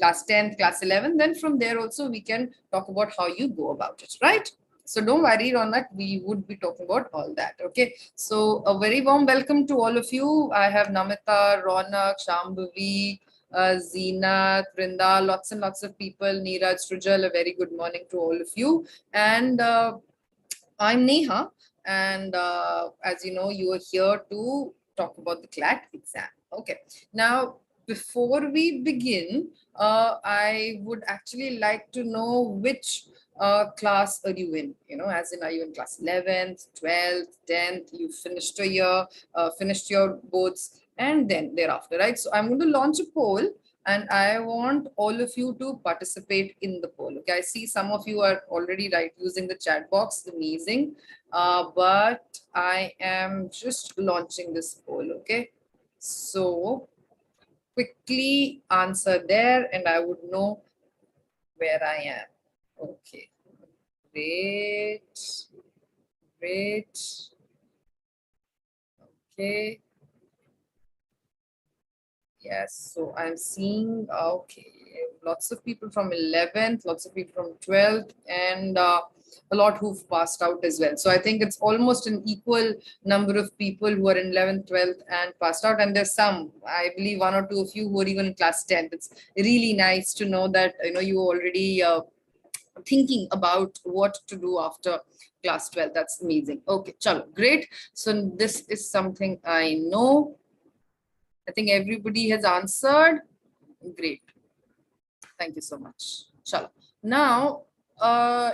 class 10th, class 11, then from there also we can talk about how you go about it, right? So don't worry on that. We would be talking about all that. Okay. So a very warm welcome to all of you. I have Namita, Ronak, Shambhavi, Zeenat, Vrinda, lots and lots of people. Neeraj, Trujal, a very good morning to all of you. And I'm Neha. And as you know, you are here to talk about the CLAT exam. Okay. Now, before we begin, I would actually like to know which class are you in? You know, as in, are you in class 11th, 12th, 10th? You finished a year, finished your boards, and then thereafter, right? So I'm going to launch a poll, and I want all of you to participate in the poll. Okay, I see some of you are already using the chat box. Amazing. But I am just launching this poll. Okay, so quickly answer there, and I would know where I am. Okay, great, great. Okay. Yes, so I'm seeing, okay, lots of people from 11th, lots of people from 12th, and a lot who've passed out as well. So I think it's almost an equal number of people who are in 11th, 12th and passed out. And there's some, I believe one or two of you who are even in class 10th. It's really nice to know that, you know, you already thinking about what to do after class 12. That's amazing. Okay, chalo, great. So this is something I know. I think everybody has answered. Great. Thank you so much. Chalo. Now,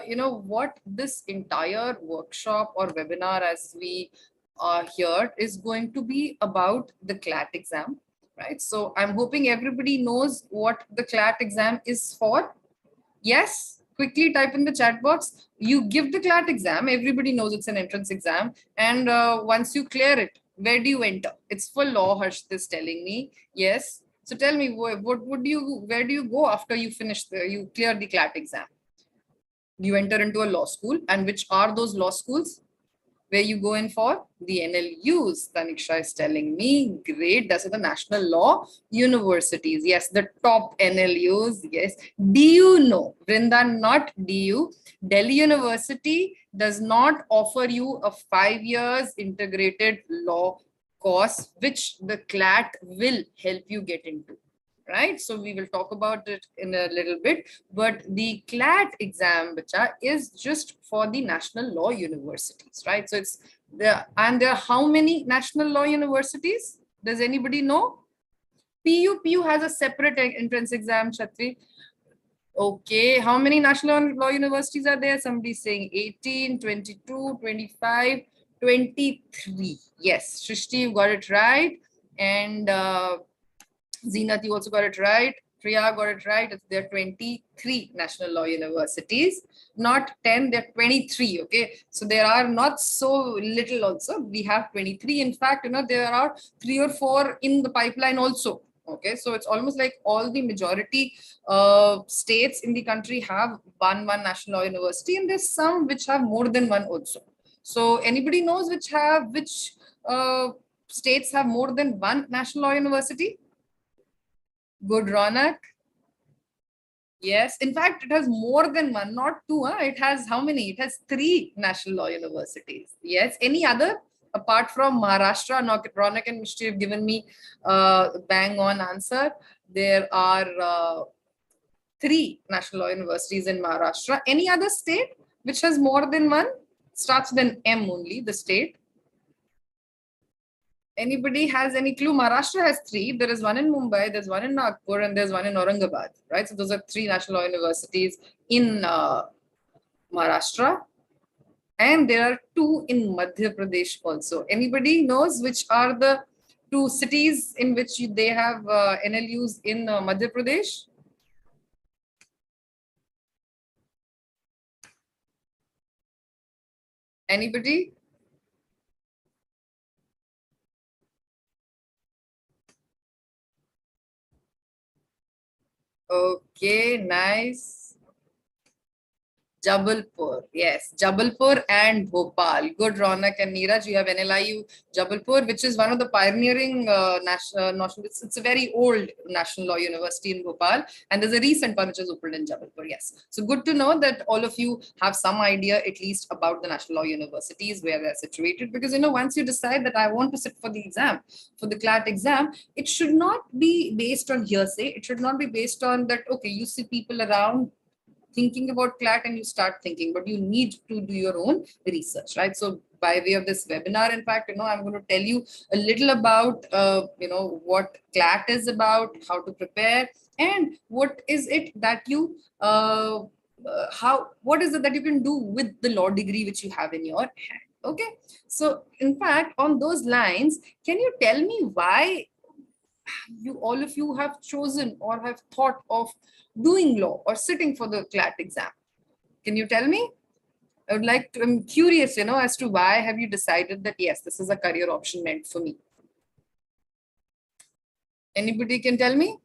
you know what, this entire workshop or webinar as we are here is going to be about the CLAT exam, right? So I'm hoping everybody knows what the CLAT exam is for. Yes, quickly type in the chat box. You give the CLAT exam, everybody knows it's an entrance exam. And once you clear it, where do you enter? It's for law, Harshit is telling me. Yes. So tell me, where do you go after you finish, you clear the CLAT exam? You enter into a law school. And which are those law schools? Where you go in for? The NLUs, Taniksha is telling me. Great. Those are the national law universities. Yes, the top NLUs. Yes. Do you know, Vrinda, not DU, Delhi University does not offer you a 5 years integrated law course, which the CLAT will help you get into. Right, so we will talk about it in a little bit, but the CLAT exam, bacha, is just for the national law universities, right? So it's there, and there are how many national law universities? Does anybody know? PU has a separate entrance exam, Chatri. Okay, how many national law universities are there? Somebody saying 18, 22, 25, 23. Yes, Shrishti, you got it right. And Zeenat, you also got it right. Priya got it right. There are 23 national law universities, not 10, they're 23. Okay. So there are not so little also. We have 23. In fact, you know, there are 3 or 4 in the pipeline also. Okay. So it's almost like all the majority states in the country have one national law university, and there's some which have more than one also. So anybody knows which states have more than one national law university? Good, Ronak. Yes, in fact, it has more than one, not two. Huh? It has how many? It has 3 national law universities. Yes. Any other apart from Maharashtra? Ronak and Mishti have given me bang on answer. There are 3 national law universities in Maharashtra. Any other state which has more than one? Starts with an M only, the state. Anybody has any clue? Maharashtra has 3. There is one in Mumbai, there's one in Nagpur, and there's one in Aurangabad, right? So those are 3 national law universities in Maharashtra. And there are 2 in Madhya Pradesh also. Anybody knows which are the 2 cities in which they have NLUs in Madhya Pradesh? Anybody? Okay, nice. Jabalpur, yes, Jabalpur and Bhopal. Good, Ronak and Neeraj. You have NLIU Jabalpur, which is one of the pioneering national. It's a very old national law university in Bhopal, and there's a recent one which is opened in Jabalpur. Yes, so good to know that all of you have some idea at least about the national law universities where they're situated. Because once you decide that I want to sit for the exam, for the CLAT exam, it should not be based on hearsay. It should not be based on that. Okay, you see people around thinking about CLAT and you start thinking, but you need to do your own research, right? So by way of this webinar, in fact, I'm going to tell you a little about, what CLAT is about, how to prepare, and what is it that you, what is it that you can do with the law degree which you have in your hand. Okay. So in fact, on those lines, can you tell me why all of you have chosen or have thought of doing law or sitting for the CLAT exam? Can you tell me? I would like to, I'm curious, as to why have you decided that, yes, this is a career option meant for me? Anybody can tell me?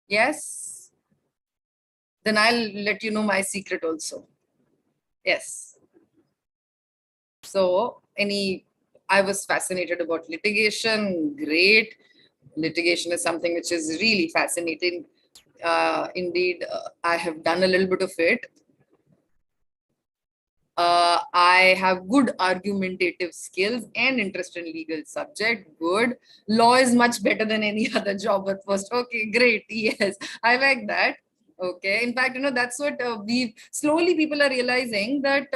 Yes? Then I'll let you know my secret also. Yes. So I was fascinated about litigation. Great. Litigation is something which is really fascinating. Indeed, I have done a little bit of it. I have good argumentative skills and interest in legal subject. Good. Law is much better than any other job at first. Okay, great. Yes, I like that. Okay. In fact, that's what people are realizing that,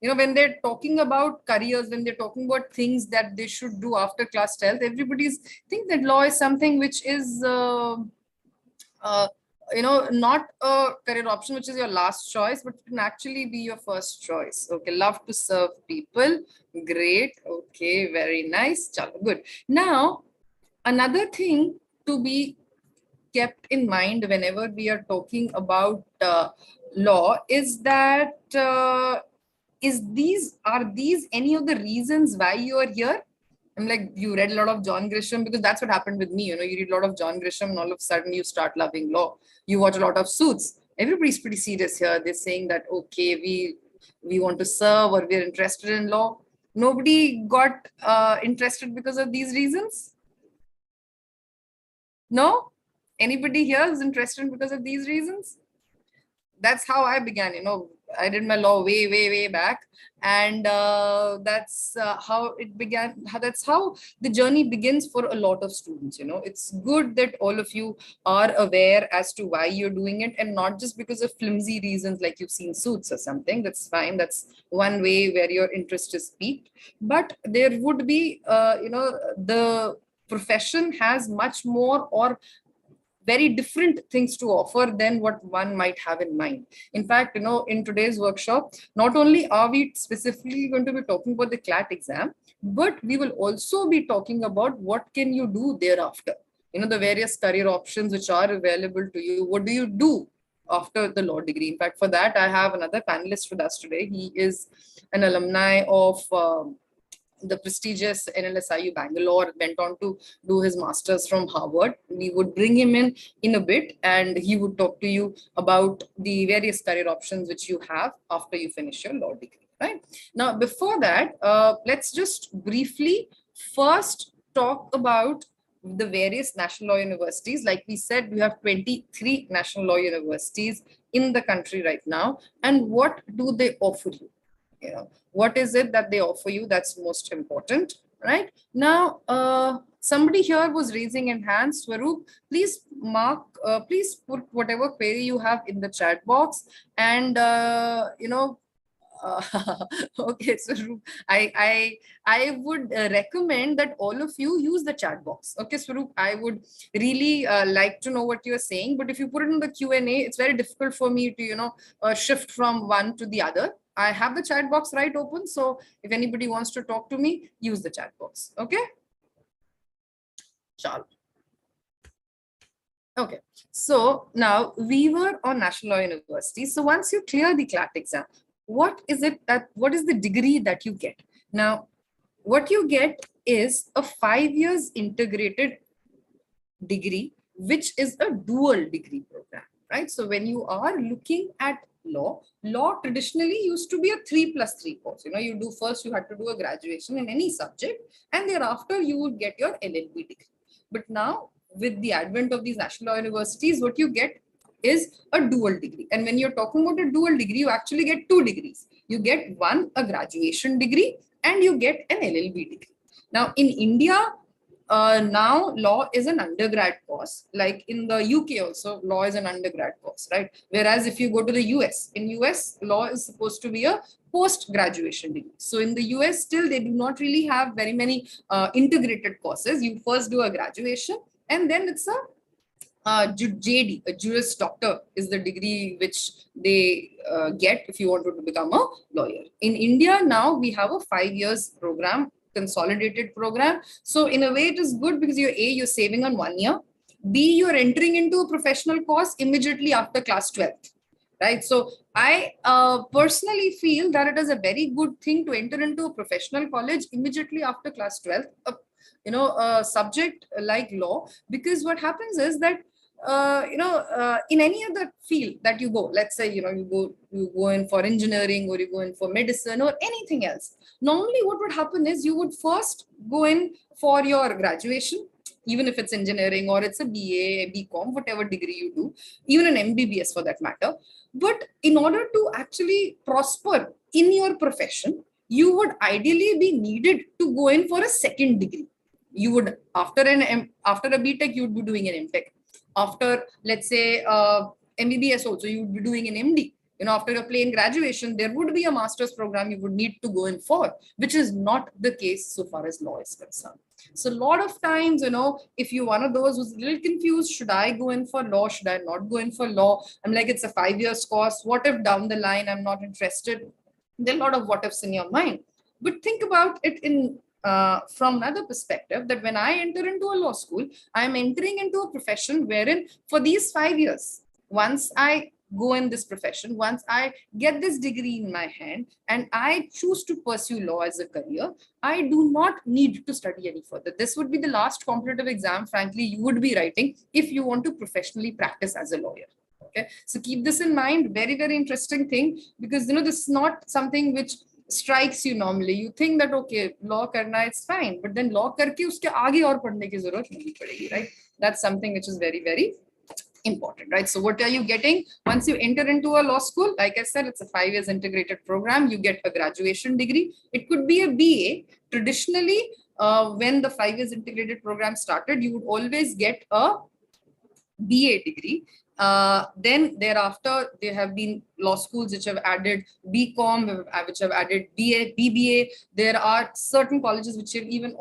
when they're talking about careers, when they're talking about things that they should do after class 12th, everybody's think that law is something which is, not a career option, which is your last choice, but it can actually be your first choice. Okay, love to serve people. Great. Okay, very nice. Chalo, good. Now, another thing to be kept in mind whenever we are talking about law is that are these any of the reasons why you are here? I'm like, you read a lot of John Grisham, because that's what happened with me. You read a lot of John Grisham and all of a sudden you start loving law. You watch a lot of Suits. Everybody's pretty serious here. They're saying that, okay, we want to serve or we're interested in law. Nobody got interested because of these reasons? No? Anybody here is interested because of these reasons? That's how I began. I did my law way back, and that's how it began. That's how the journey begins for a lot of students. It's good that all of you are aware as to why you're doing it, and not just because of flimsy reasons like you've seen Suits or something. That's fine. That's one way where your interest is piqued. But there would be, the profession has much more or very different things to offer than what one might have in mind. In fact, in today's workshop, not only are we specifically going to be talking about the CLAT exam, but we will also be talking about what can you do thereafter. The various career options which are available to you. What do you do after the law degree? In fact, for that, I have another panelist with us today. He is an alumni of the prestigious NLSIU Bangalore, went on to do his master's from Harvard. We would bring him in a bit, and he would talk to you about the various career options which you have after you finish your law degree. Right now, before that, let's just briefly first talk about the various national law universities. Like we said, we have 23 national law universities in the country right now, and what do they offer you? What is it that they offer you? That's most important. Right now, somebody here was raising in hands. Swaroop, please please put whatever query you have in the chat box, and uh, okay, so I would recommend that all of you use the chat box. Okay, Swaroop, I would really like to know what you're saying, but if you put it in the Q&A, it's very difficult for me to shift from one to the other. I have the chat box right open, so if anybody wants to talk to me, use the chat box. Okay, Chal. Okay, so now we were on National Law University. So once you clear the CLAT exam, what is the degree that you get? Now, what you get is a 5 years integrated degree, which is a dual degree program, right? So when you are looking at law. Law traditionally used to be a 3+3 course. You know, you had to do a graduation in any subject, and thereafter you would get your LLB degree. But now, with the advent of these national law universities, what you get is a dual degree. And when you're talking about a dual degree, you actually get 2 degrees. You get one, a graduation degree, and you get an LLB degree. Now, in India, now law is an undergrad course. Like in the UK also, law is an undergrad course, right? Whereas if you go to the US, in US, law is supposed to be a post-graduation degree. So in the US, still they do not really have very many integrated courses. You first do a graduation, and then it's a JD, a Juris Doctor, is the degree which they get if you want to become a lawyer. In India, now we have a 5 years program, consolidated program. So in a way, it is good because you're saving on 1 year. B, you're entering into a professional course immediately after class 12th. Right. So I personally feel that it is a very good thing to enter into a professional college immediately after class 12th, a subject like law, because what happens is that in any other field that you go, let's say, you go in for engineering, or you go in for medicine or anything else. Normally what would happen is you would first go in for your graduation, even if it's engineering or it's a BA, BCom, whatever degree you do, even an MBBS for that matter. But in order to actually prosper in your profession, you would ideally be needed to go in for a second degree. You would, after a BTech, you would be doing an MTech. After, let's say, MBBS also, you would be doing an MD. After a plain graduation, there would be a master's program you would need to go in for, which is not the case so far as law is concerned. So a lot of times, if you're one of those who's a little confused, should I go in for law? Should I not go in for law? I'm like, it's a 5 years course. What if down the line I'm not interested? There are a lot of what ifs in your mind. But think about it from another perspective, that when I enter into a law school, I'm entering into a profession wherein for these 5 years, once I go in this profession, once I get this degree in my hand and I choose to pursue law as a career, I do not need to study any further. This would be the last competitive exam, frankly, you would be writing if you want to professionally practice as a lawyer. Okay, so keep this in mind. Very, very interesting thing, because this is not something which strikes you normally. You think that, okay, law karna, it's fine, but then law karke uske aage aur padhne ki zarurat nahi padegi, right? That's something which is very, very important, right? So what are you getting once you enter into a law school? Like I said, it's a 5 years integrated program. You get a graduation degree. It could be a BA. Traditionally, when the 5 years integrated program started, you would always get a BA degree. Then thereafter, there have been law schools which have added BCom, which have added BA, BBA. There are certain colleges which have even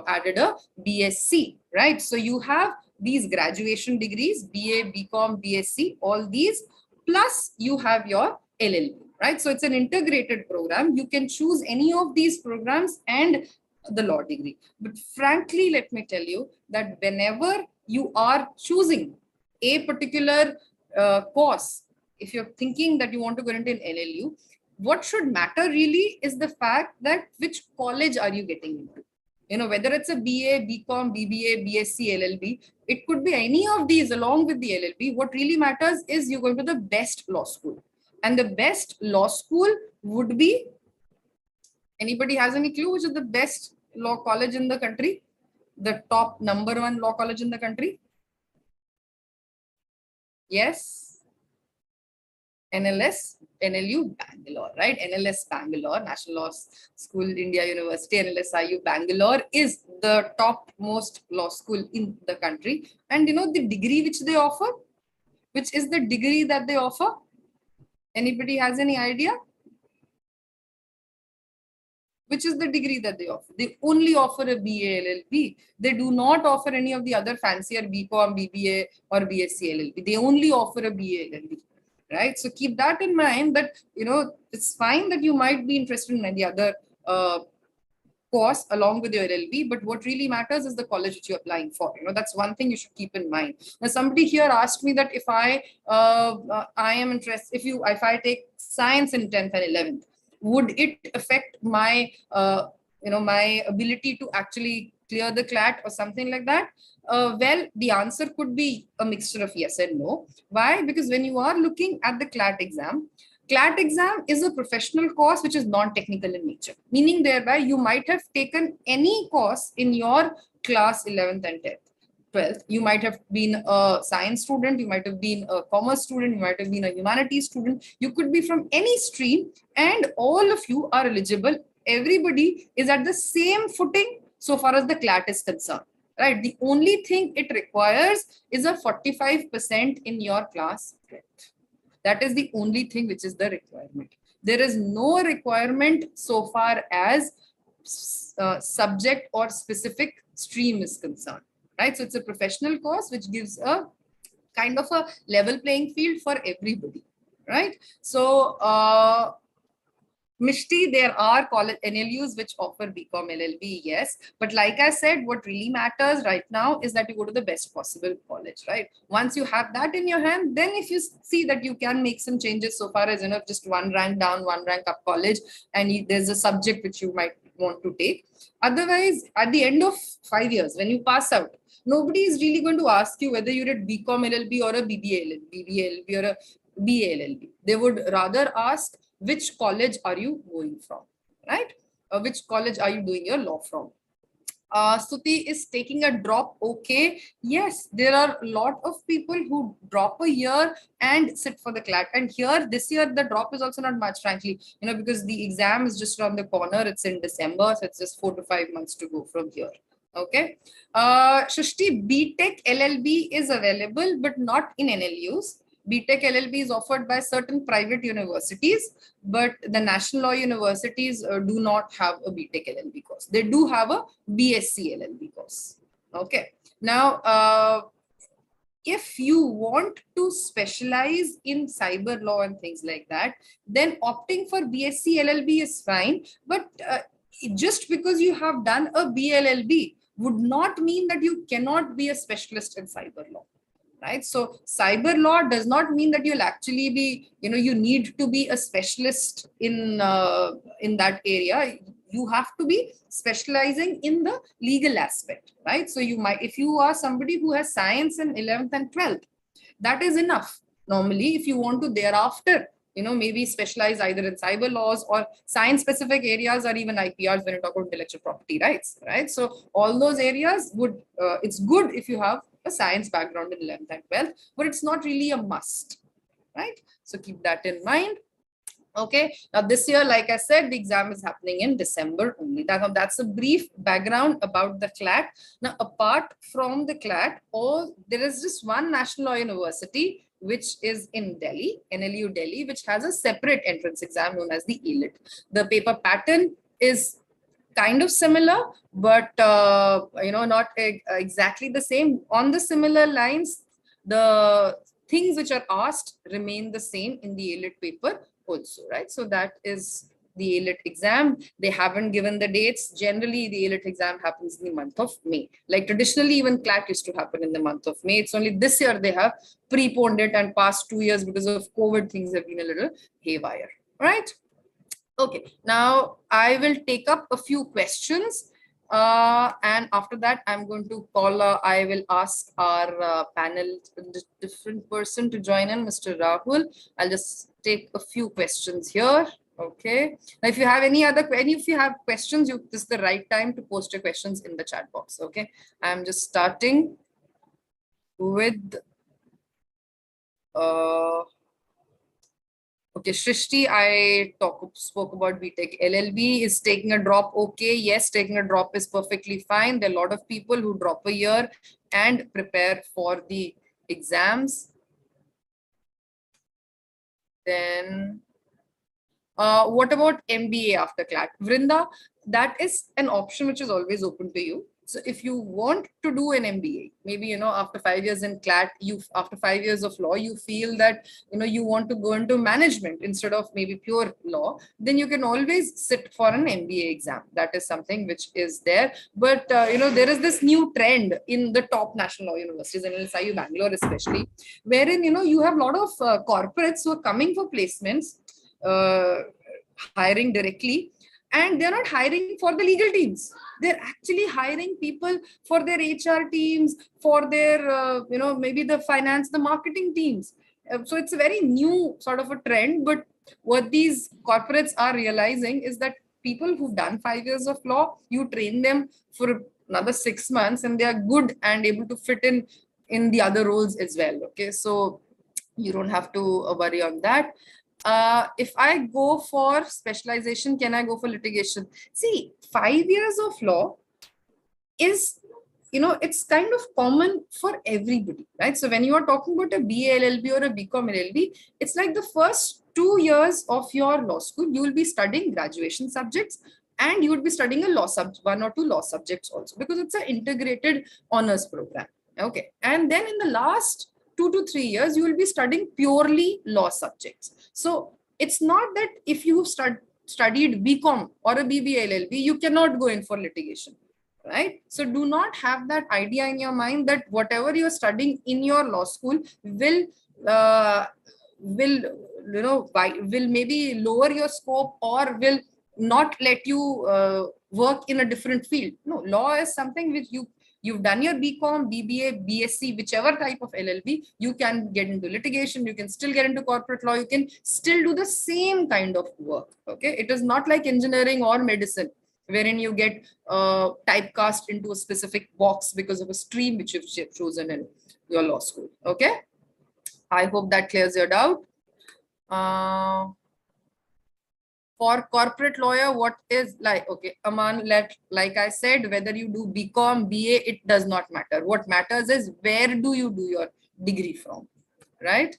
added a BSc, right? So you have these graduation degrees, BA, BCom, BSc, all these, plus you have your LLB, right? So it's an integrated program. You can choose any of these programs and the law degree. But frankly, let me tell you that whenever you are choosing a particular course, if you're thinking that you want to go into an LLU, what should matter really is the fact that which college are you getting into. Whether it's a BA, BCom, BBA, BSc, LLB, it could be any of these along with the LLB. What really matters is you're going to the best law school. And the best law school would be, anybody has any clue which is the best law college in the country? The top #1 law college in the country? Yes? NLU Bangalore, right? NLS Bangalore, National Law School, India University, NLSIU Bangalore is the top most law school in the country. And the degree which they offer, which is the degree that they offer? Anybody has any idea? Which is the degree that they offer? They only offer a BA, LLB. They do not offer any of the other fancier BCom, BBA or BSc, LLB. They only offer a BA, LLB. Right? So keep that in mind, that, it's fine that you might be interested in any other course along with your LLB, but what really matters is the college which you're applying for. That's one thing you should keep in mind. Now, somebody here asked me that if I am interested, if I take science in 10th and 11th, would it affect my, my ability to actually clear the CLAT or something like that? Well, the answer could be a mixture of yes and no. Why? Because when you are looking at the CLAT exam is a professional course which is non-technical in nature, meaning thereby you might have taken any course in your class 11th and 12th. You might have been a science student, you might have been a commerce student, you might have been a humanities student, you could be from any stream, and all of you are eligible. Everybody is at the same footing so far as the CLAT is concerned. Right. The only thing it requires is a 45% in your class 12th. That is the only thing which is the requirement. There is no requirement so far as subject or specific stream is concerned. Right. So it's a professional course which gives a kind of a level playing field for everybody. Right. So Mishti, there are college NLUs which offer BCom LLB, yes. But like I said, what really matters right now is that you go to the best possible college, right? Once you have that in your hand, then if you see that you can make some changes so far as, you know, just one rank down, one rank up college, and there's a subject which you might want to take. Otherwise, at the end of 5 years, when you pass out, nobody is really going to ask you whether you did BCom LLB or a BBA LLB or a BA LLB. They would rather ask, which college are you going from, right? Which college are you doing your law from? Stuti is taking a drop. Okay. Yes, there are a lot of people who drop a year and sit for the CLAT. And here, this year, the drop is also not much, frankly, you know, because the exam is just around the corner. It's in December. So it's just 4 to 5 months to go from here. Okay. Shushti, BTech LLB is available, but not in NLUs. BTech LLB is offered by certain private universities, but the national law universities do not have a BTech LLB course. They do have a BSc LLB course. Okay. Now, if you want to specialize in cyber law and things like that, then opting for BSc LLB is fine. But just because you have done a BLLB would not mean that you cannot be a specialist in cyber law. Right. So cyber law does not mean that you'll actually be, you know, you need to be a specialist in that area. You have to be specializing in the legal aspect, right? So you might, if you are somebody who has science in 11th and 12th, that is enough. Normally, if you want to thereafter, you know, maybe specialize either in cyber laws or science specific areas or even IPRs when you talk about intellectual property rights, right? So all those areas would, it's good if you have a science background in 11th and 12th, but it's not really a must, right? So keep that in mind. Okay, now this year, like I said, the exam is happening in December only. That's a brief background about the CLAT. Now, apart from the CLAT, there is just one national law university which is in Delhi, NLU Delhi, which has a separate entrance exam known as the AILET. The paper pattern is kind of similar, but you know, not exactly the same. On the similar lines, the things which are asked remain the same in the AILET paper also, right? So that is the AILET exam. They haven't given the dates. Generally, the AILET exam happens in the month of May. Like traditionally, even CLAT used to happen in the month of May. It's only this year they have preponed it, and past 2 years because of COVID, things have been a little haywire, right? Okay, now I will take up a few questions. And after that, I'm going to call, I will ask our panel, different person to join in, Mr. Rahul. I'll just take a few questions here. Okay. Now, if you have if you have questions, this is the right time to post your questions in the chat box. Okay. I'm just starting with, okay, Shrishti, I spoke about BTech LLB is taking a drop. Okay, yes, taking a drop is perfectly fine. There are a lot of people who drop a year and prepare for the exams. Then, what about MBA after CLAT? Vrinda, that is an option which is always open to you. So if you want to do an MBA, maybe, you know, after 5 years in CLAT, after 5 years of law, you feel that, you know, you want to go into management instead of maybe pure law, then you can always sit for an MBA exam. That is something which is there. But, you know, there is this new trend in the top national law universities, in LSIU Bangalore especially, wherein, you know, you have a lot of corporates who are coming for placements, hiring directly. And they're not hiring for the legal teams. They're actually hiring people for their HR teams, for their, maybe the finance, the marketing teams. So it's a very new sort of a trend. But what these corporates are realizing is that people who've done 5 years of law, you train them for another 6 months and they are good and able to fit in the other roles as well. Okay, so you don't have to worry on that. If I go for specialization, can I go for litigation? See, 5 years of law is, it's kind of common for everybody, right? So when you are talking about a BA LLB or a BCom LLB, it's like the first 2 years of your law school, you will be studying graduation subjects, and you would be studying a law subject, 1 or 2 law subjects also, because it's an integrated honors program. Okay, and then in the last 2 to 3 years, you will be studying purely law subjects. So it's not that if you studied BCom or a BBA LLB, you cannot go in for litigation, right? So do not have that idea in your mind that whatever you're studying in your law school will maybe lower your scope or will not let you work in a different field. No, law is something which you've done your BCom, BBA, BSc, whichever type of LLB, you can get into litigation, you can still get into corporate law, you can still do the same kind of work. Okay, it is not like engineering or medicine, wherein you get typecast into a specific box because of a stream which you've chosen in your law school. Okay, I hope that clears your doubt. For corporate lawyer, what is like, okay, Aman, like I said, whether you do BCom, BA, it does not matter. What matters is where do you do your degree from, right?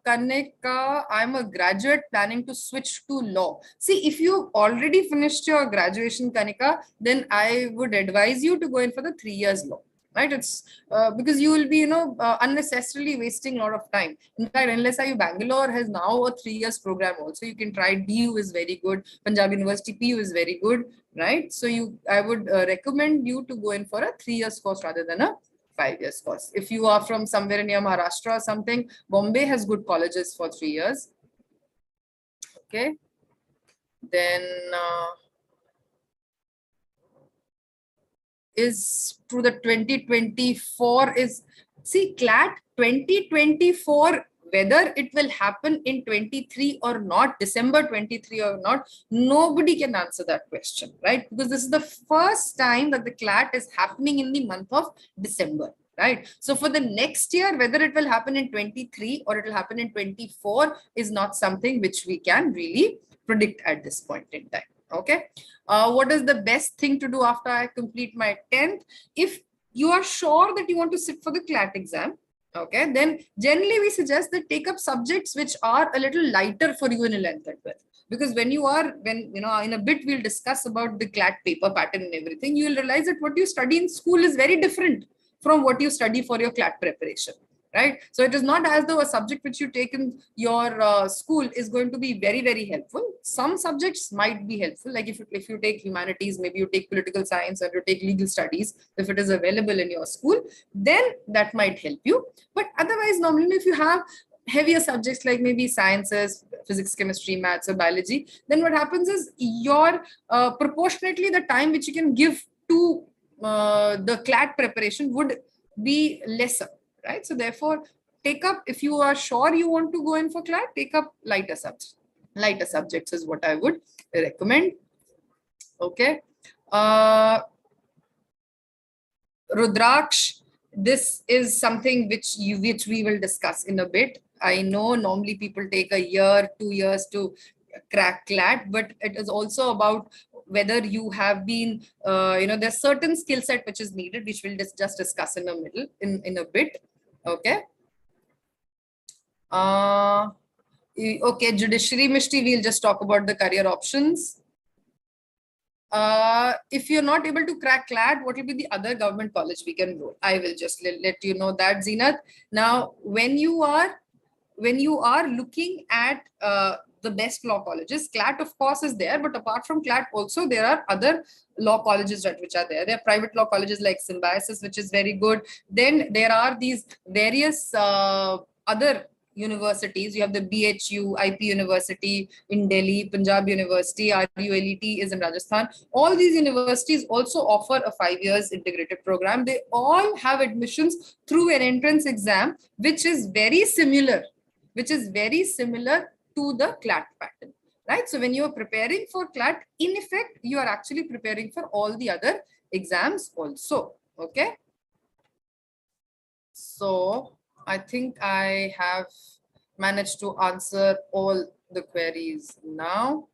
Kanika, I'm a graduate planning to switch to law. See, if you already finished your graduation, Kanika, then I would advise you to go in for the 3 years law, right? It's because you will be, unnecessarily wasting a lot of time. In fact, LSAT Bangalore has now a 3 years program also. You can try. DU is very good. Punjab University PU is very good, right? So I would recommend you to go in for a 3 years course rather than a 5 years course. If you are from somewhere near Maharashtra or something, Bombay has good colleges for 3 years. Okay. Then is through the 2024 is, see, Clat 2024, whether it will happen in 23 or not, December 23 or not, nobody can answer that question, right? Because this is the first time that the Clat is happening in the month of December, right? So for the next year, whether it will happen in 23 or it will happen in 24 is not something which we can really predict at this point in time. Okay. What is the best thing to do after I complete my 10th? If you are sure that you want to sit for the Clat exam, okay, then generally we suggest that take up subjects which are a little lighter for you in 11th and 12th. Because when in a bit we'll discuss about the Clat paper pattern and everything, you will realize that what you study in school is very different from what you study for your Clat preparation. Right? So it is not as though a subject which you take in your school is going to be very, very helpful. Some subjects might be helpful. Like if you take humanities, maybe you take political science or you take legal studies, if it is available in your school, then that might help you. But otherwise, normally if you have heavier subjects like maybe sciences, physics, chemistry, maths, or biology, then what happens is your proportionately the time which you can give to the Clat preparation would be lesser. Right? So therefore, take up, if you are sure you want to go in for Clat, take up lighter subjects. Lighter subjects is what I would recommend. Okay. Rudraksh, this is something which we will discuss in a bit. I know normally people take a year, 2 years to crack Clat, but it is also about whether you have been, there's certain skill set which is needed, which we'll just discuss in a bit. Okay. Okay, Judiciary, Mishti, we'll just talk about the career options. If you're not able to crack Clat, what will be the other government college we can enroll? I will just let you know that, Zeenat. Now, when you are looking at the best law colleges, Clat of course is there, but apart from Clat also there are other law colleges which are there. There are private law colleges like Symbiosis, which is very good. Then there are these various other universities. You have the BHU, IP University in Delhi, Punjab University, RULET is in Rajasthan. All these universities also offer a 5 years integrated program. They all have admissions through an entrance exam, which is very similar to the CLAT pattern, right? So when you are preparing for CLAT, in effect, you are actually preparing for all the other exams also, okay? So I think I have managed to answer all the queries now.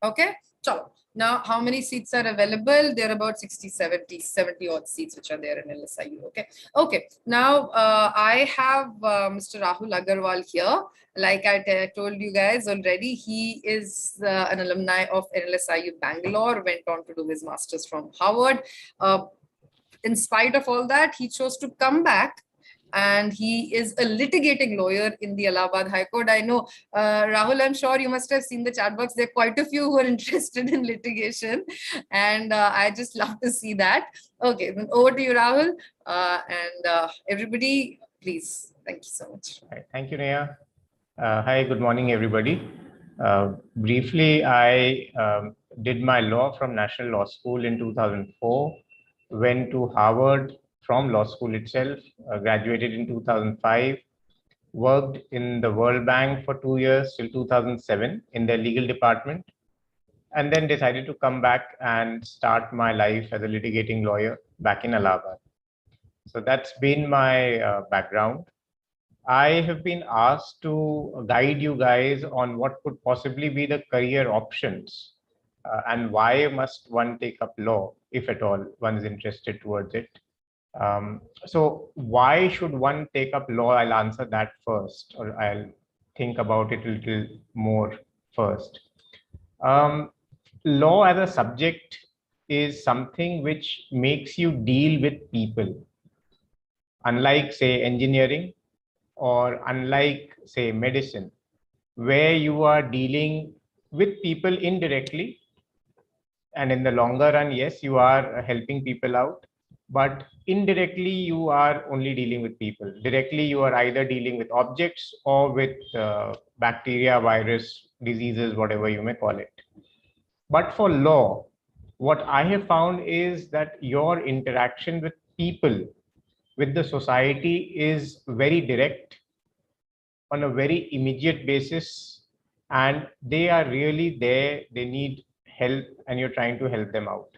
Okay, so now how many seats are available? There are about 70 odd seats which are there in LSIU. Okay. Now I have Mr. Rahul Agarwal here. Like I told you guys already, he is an alumni of LSIU Bangalore, went on to do his master's from Harvard. In spite of all that, he chose to come back, and he is a litigating lawyer in the Allahabad High Court. I know, Rahul, I'm sure you must have seen the chat box. There are quite a few who are interested in litigation, and I just love to see that. Okay, then over to you, Rahul, and everybody, please. Thank you so much. Thank you, Neha. Hi, good morning, everybody. Briefly, I did my law from National Law School in 2004, went to Harvard from law school itself, graduated in 2005, worked in the World Bank for 2 years till 2007 in their legal department, and then decided to come back and start my life as a litigating lawyer back in Allahabad. So that's been my background. I have been asked to guide you guys on what could possibly be the career options and why must one take up law, if at all one is interested towards it. So why should one take up law? I'll answer that first, or I'll think about it a little more first. Law as a subject is something which makes you deal with people. Unlike, say, engineering, or unlike, say, medicine, where you are dealing with people indirectly, and in the longer run, yes, you are helping people out, but indirectly, you are only dealing with people. Directly, you are either dealing with objects or with bacteria, virus, diseases, whatever you may call it. But for law, what I have found is that your interaction with people, with the society, is very direct, on a very immediate basis, and they are really there, they need help, and you're trying to help them out.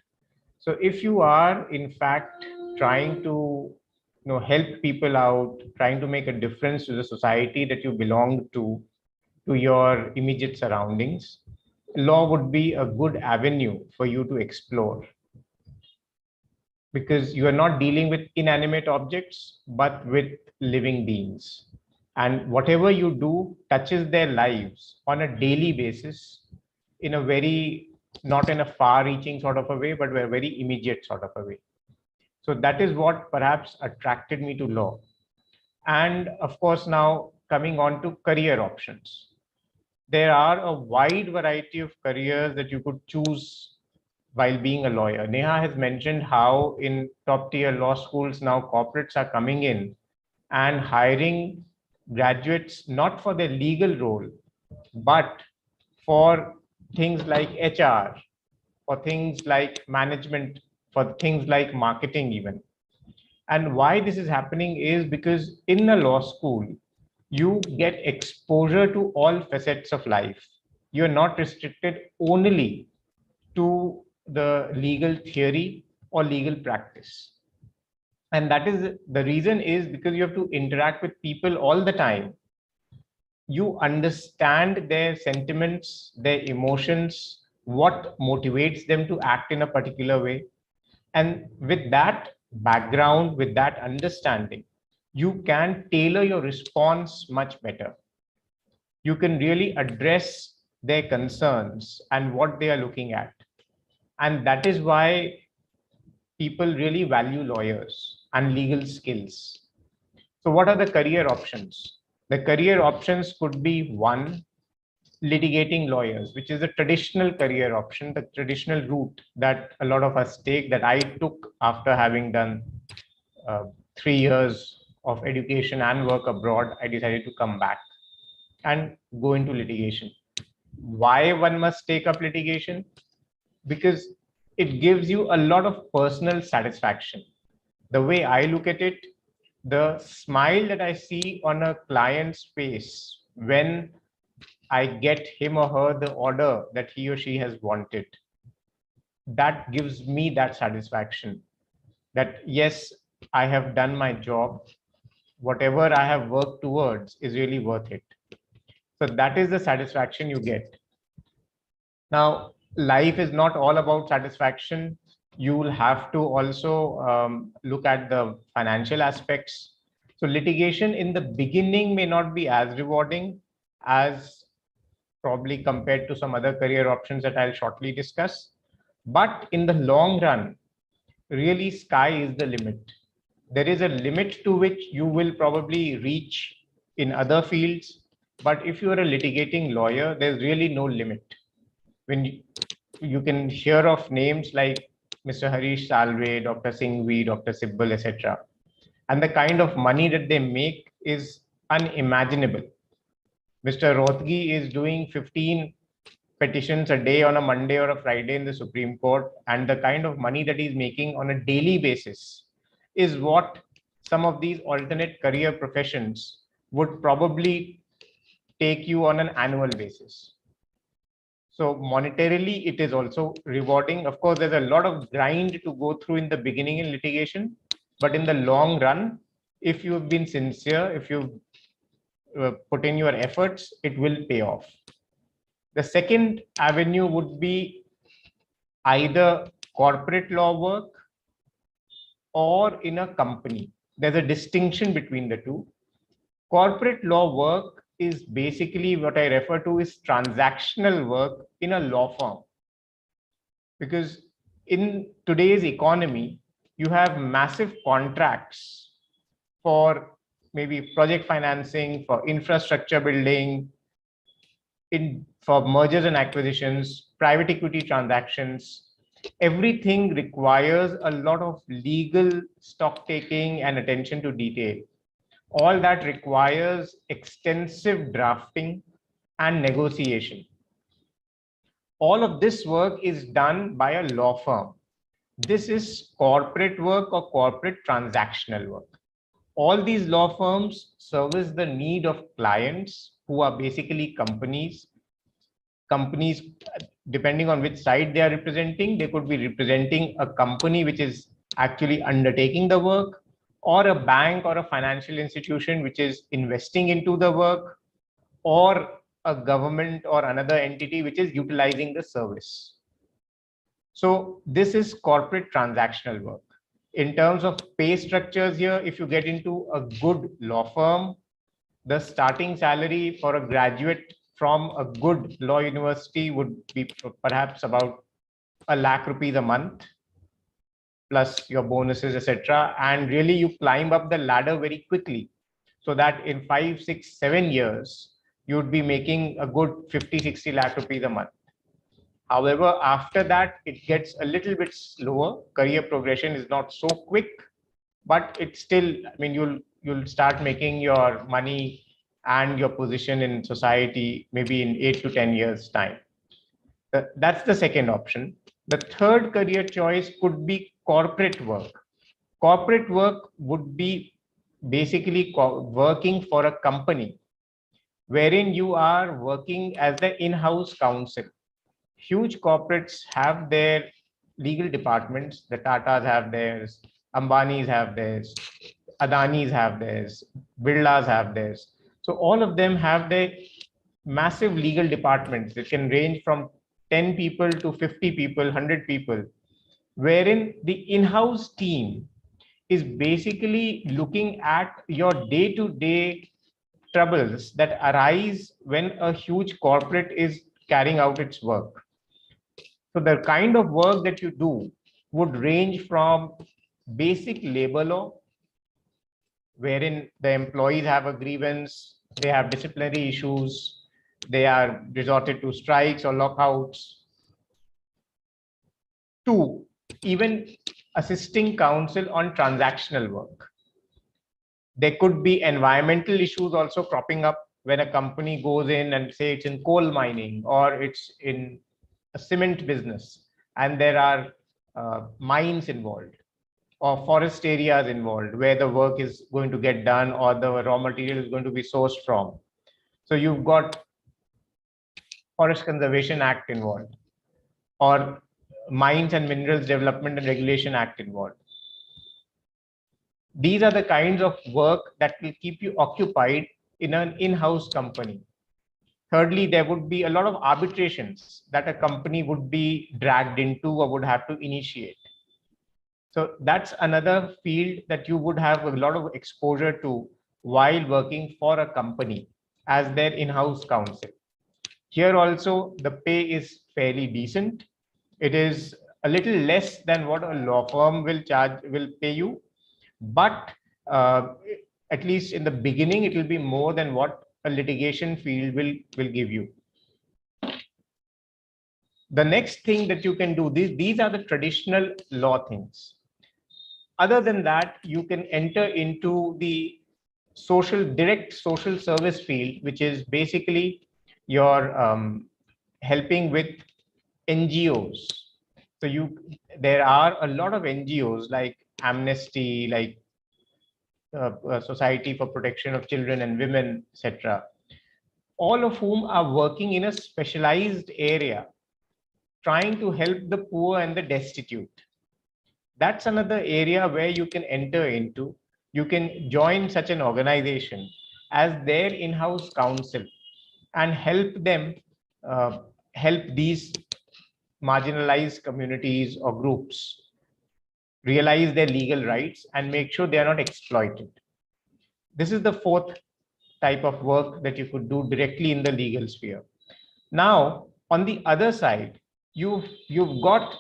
So if you are in fact trying to help people out, trying to make a difference to the society that you belong to your immediate surroundings, law would be a good avenue for you to explore, because you are not dealing with inanimate objects, but with living beings. And whatever you do touches their lives on a daily basis in a very, not in a far-reaching sort of a way, but a very immediate sort of a way. So that is what perhaps attracted me to law. And of course, now coming on to career options. There are a wide variety of careers that you could choose while being a lawyer. Neha has mentioned how in top tier law schools now corporates are coming in and hiring graduates not for their legal role, but for things like HR, for things like management, for things like marketing even. And why this is happening is because in a law school, you get exposure to all facets of life. You're not restricted only to the legal theory or legal practice. And that is the reason is because you have to interact with people all the time. You understand their sentiments, their emotions, what motivates them to act in a particular way. And with that background, with that understanding, you can tailor your response much better. You can really address their concerns and what they are looking at. And that is why people really value lawyers and legal skills. So what are the career options? The career options could be one, litigating lawyers, which is a traditional career option, the traditional route that a lot of us take, that I took after having done 3 years of education and work abroad, I decided to come back and go into litigation. Why one must take up litigation? Because it gives you a lot of personal satisfaction. The way I look at it, the smile that I see on a client's face when I get him or her the order that he or she has wanted, that gives me that satisfaction that yes, I have done my job. Whatever I have worked towards is really worth it. So that is the satisfaction you get. Now, life is not all about satisfaction. You will have to also look at the financial aspects. So litigation in the beginning may not be as rewarding as probably compared to some other career options that I'll shortly discuss. But in the long run, really sky is the limit. There is a limit to which you will probably reach in other fields. But if you are a litigating lawyer, there's really no limit. When you can hear of names like Mr. Harish Salve, Dr. Singhvi, Dr. Sibbal, etc. And the kind of money that they make is unimaginable. Mr. Rothgi is doing 15 petitions a day on a Monday or a Friday in the Supreme Court, and the kind of money that he's making on a daily basis is what some of these alternate career professions would probably take you on an annual basis. So monetarily, it is also rewarding. Of course, there's a lot of grind to go through in the beginning in litigation, but in the long run, if you've been sincere, if you've put in your efforts, it will pay off. The second avenue would be either corporate law work or in a company. There's a distinction between the two. Corporate law work is basically what I refer to as transactional work in a law firm. Because in today's economy, you have massive contracts for maybe project financing, for infrastructure building, for mergers and acquisitions, private equity transactions. Everything requires a lot of legal stock taking and attention to detail. All that requires extensive drafting and negotiation. All of this work is done by a law firm. This is corporate work or corporate transactional work. All these law firms service the need of clients who are basically companies. Companies, depending on which side they are representing, they could be representing a company which is actually undertaking the work, or a bank or a financial institution which is investing into the work, or a government or another entity which is utilizing the service. So this is corporate transactional work. In terms of pay structures here, if you get into a good law firm, the starting salary for a graduate from a good law university would be perhaps about ₹1 lakh a month, plus your bonuses, etc. And really you climb up the ladder very quickly, so that in 5, 6, 7 years, you would be making a good 50, 60 lakh rupees a month. However, after that, it gets a little bit slower. Career progression is not so quick, but it's still, I mean, you'll start making your money and your position in society maybe in 8 to 10 years time. That's the second option. The third career choice could be corporate work. Corporate work would be basically working for a company wherein you are working as the in-house counsel. Huge corporates have their legal departments. The Tatas have theirs, Ambanis have theirs, Adanis have theirs, Birlas have theirs. So all of them have their massive legal departments. It can range from 10 people to 50 people, 100 people, wherein the in-house team is basically looking at your day-to-day troubles that arise when a huge corporate is carrying out its work. So the kind of work that you do would range from basic labor law, wherein the employees have a grievance, they have disciplinary issues, they are resorted to strikes or lockouts, to even assisting counsel on transactional work. There could be environmental issues also cropping up when a company goes in and say it's in coal mining or it's in a cement business and there are mines involved or forest areas involved where the work is going to get done or the raw material is going to be sourced from. So you've got Forest Conservation Act involved or Mines and Minerals Development and Regulation Act involved. These are the kinds of work that will keep you occupied in an in-house company. Thirdly, there would be a lot of arbitrations that a company would be dragged into or would have to initiate. So that's another field that you would have a lot of exposure to while working for a company as their in-house counsel. Here also, the pay is fairly decent. It is a little less than what a law firm will pay you, but at least in the beginning, it will be more than what a litigation field will give you. The next thing that you can do, these are the traditional law things. Other than that, you can enter into the direct social service field, which is basically your helping with NGOs. So there are a lot of NGOs like Amnesty, like Society for Protection of Children and Women, etc., all of whom are working in a specialized area, trying to help the poor and the destitute. That's another area where you can enter into. You can join such an organization as their in-house counsel and help them help these marginalized communities or groups realize their legal rights and make sure they are not exploited. This is the fourth type of work that you could do directly in the legal sphere. Now, on the other side, you've got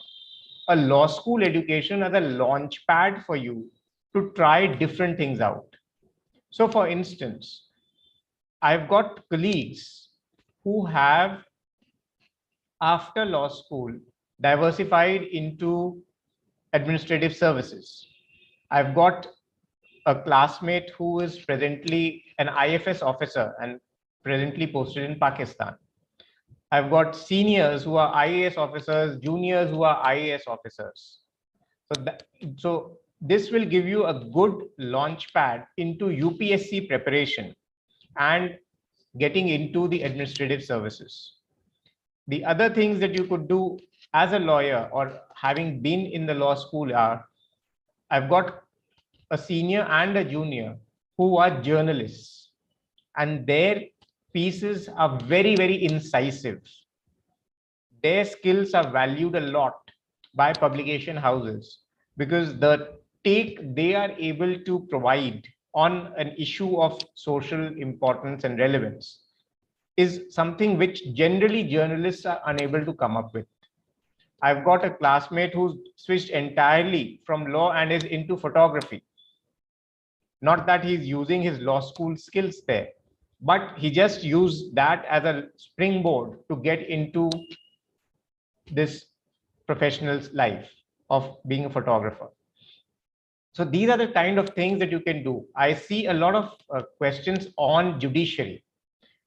a law school education as a launch pad for you to try different things out. So for instance, I've got colleagues who have, after law school, diversified into administrative services. I've got a classmate who is presently an IFS officer and presently posted in Pakistan. I've got seniors who are IAS officers, juniors who are IAS officers. So this will give you a good launch pad into UPSC preparation and getting into the administrative services. The other things that you could do as a lawyer or having been in the law school are, I've got a senior and a junior who are journalists, and their pieces are very, very incisive. Their skills are valued a lot by publication houses because the take they are able to provide on an issue of social importance and relevance is something which generally journalists are unable to come up with. I've got a classmate who's switched entirely from law and is into photography. Not that he's using his law school skills there, but he just used that as a springboard to get into this professional life of being a photographer. So these are the kind of things that you can do. I see a lot of questions on judiciary.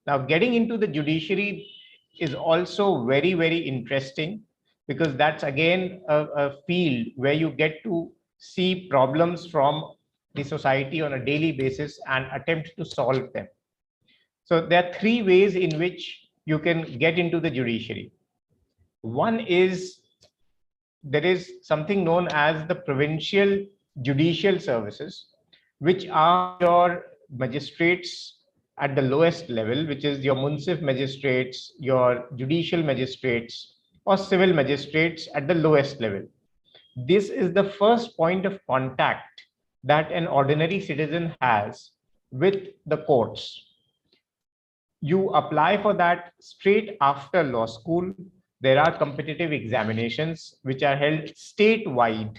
Now, getting into the judiciary is also very, very interesting because that's again a field where you get to see problems from the society on a daily basis and attempt to solve them. So there are three ways in which you can get into the judiciary. One is there is something known as the Provincial Judicial Services, which are your magistrates at the lowest level, which is your municipal magistrates, your judicial magistrates, or civil magistrates at the lowest level. This is the first point of contact that an ordinary citizen has with the courts. You apply for that straight after law school. There are competitive examinations which are held statewide.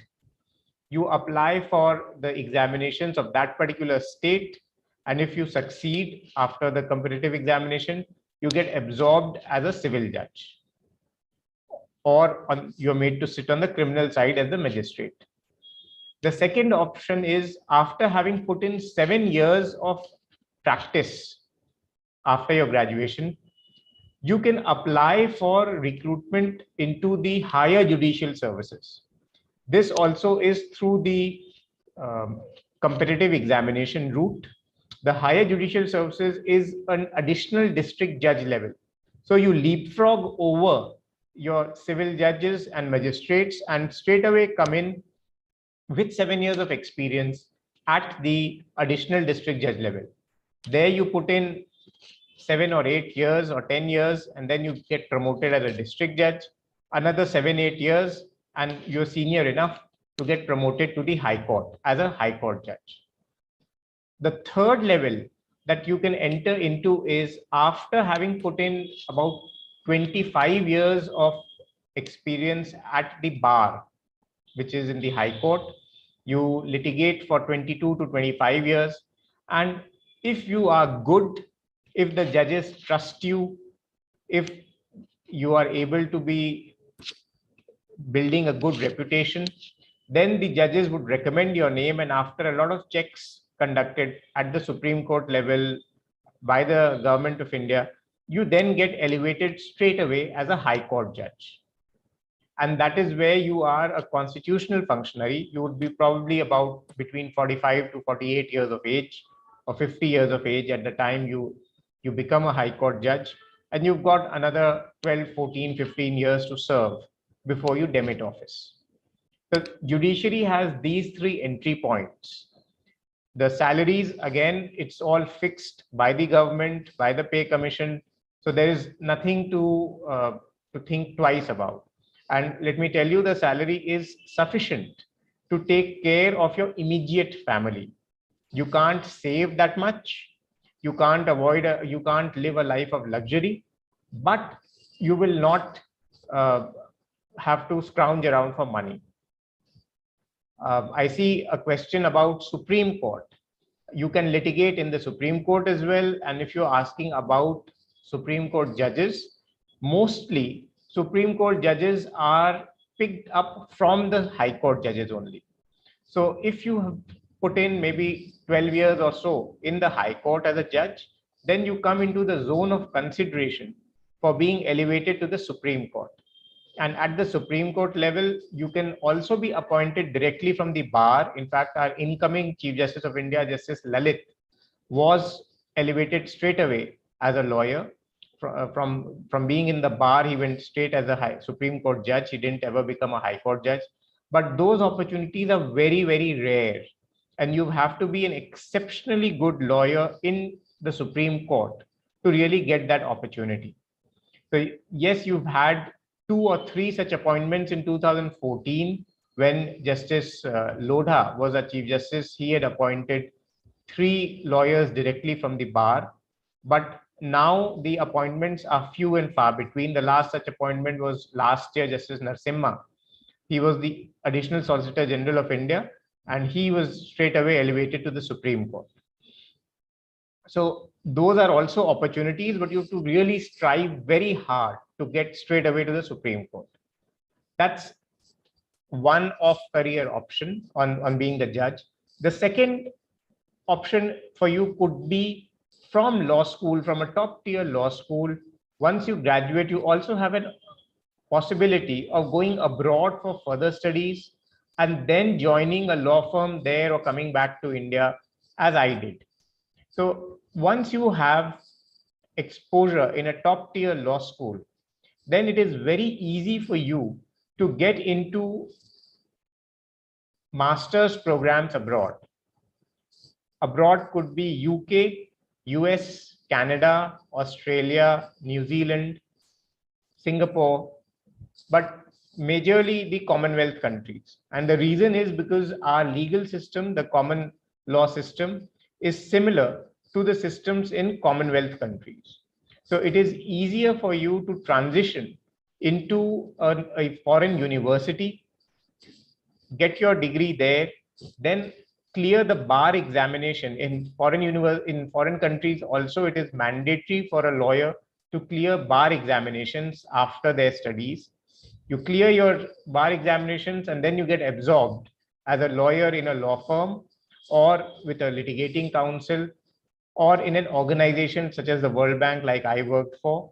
You apply for the examinations of that particular state, and if you succeed after the competitive examination, you get absorbed as a civil judge, or you're made to sit on the criminal side as the magistrate. The second option is after having put in 7 years of practice after your graduation, you can apply for recruitment into the higher judicial services. This also is through the competitive examination route. The higher judicial services is an additional district judge level. So you leapfrog over your civil judges and magistrates and straight away come in with 7 years of experience at the additional district judge level. There you put in 7 or 8 years or 10 years, and then you get promoted as a district judge, another 7, 8 years, and you're senior enough to get promoted to the High Court as a High Court judge. The third level that you can enter into is after having put in about 25 years of experience at the bar, which is in the High Court. You litigate for 22 to 25 years. And if you are good, if the judges trust you, if you are able to be building a good reputation, then the judges would recommend your name. And after a lot of checks conducted at the Supreme Court level by the government of India, you then get elevated straight away as a High Court judge. And that is where you are a constitutional functionary. You would be probably about between 45 to 48 years of age or 50 years of age at the time you become a High Court judge, and you've got another 12, 14, 15 years to serve before you demit office. The judiciary has these three entry points. The salaries, again, it's all fixed by the government, by the pay commission. So there is nothing to think twice about. And let me tell you, the salary is sufficient to take care of your immediate family. You can't save that much. You can't you can't live a life of luxury, but you will not have to scrounge around for money. I see a question about Supreme Court. You can litigate in the Supreme Court as well. And if you're asking about Supreme Court judges, mostly Supreme Court judges are picked up from the High Court judges only. So if you have put in maybe 12 years or so in the High Court as a judge, then you come into the zone of consideration for being elevated to the Supreme Court. And at the Supreme Court level, you can also be appointed directly from the bar. In fact, our incoming Chief Justice of India, Justice Lalit, was elevated straight away as a lawyer. From being in the bar, he went straight as a Supreme Court judge. He didn't ever become a High Court judge. But those opportunities are very, very rare. And you have to be an exceptionally good lawyer in the Supreme Court to really get that opportunity. So yes, you've had 2 or 3 such appointments in 2014 when Justice Lodha was a Chief Justice. He had appointed 3 lawyers directly from the bar. But now the appointments are few and far between. The last such appointment was last year, Justice Narasimha. He was the Additional Solicitor General of India, and he was straight away elevated to the Supreme Court. So those are also opportunities, but you have to really strive very hard to get straight away to the Supreme Court. That's one off career option on being the judge. The second option for you could be from law school, from a top tier law school. Once you graduate, you also have a possibility of going abroad for further studies and then joining a law firm there or coming back to India, as I did. So once you have exposure in a top tier law school, then it is very easy for you to get into master's programs abroad. Abroad could be UK, US, Canada, Australia, New Zealand, Singapore, but majorly the Commonwealth countries. And the reason is because our legal system, the common law system, is similar to the systems in Commonwealth countries. So it is easier for you to transition into a foreign university, get your degree there, then clear the bar examination. In foreign countries also, it is mandatory for a lawyer to clear bar examinations after their studies. You clear your bar examinations and then you get absorbed as a lawyer in a law firm or with a litigating counsel or in an organization such as the World Bank, like I worked for.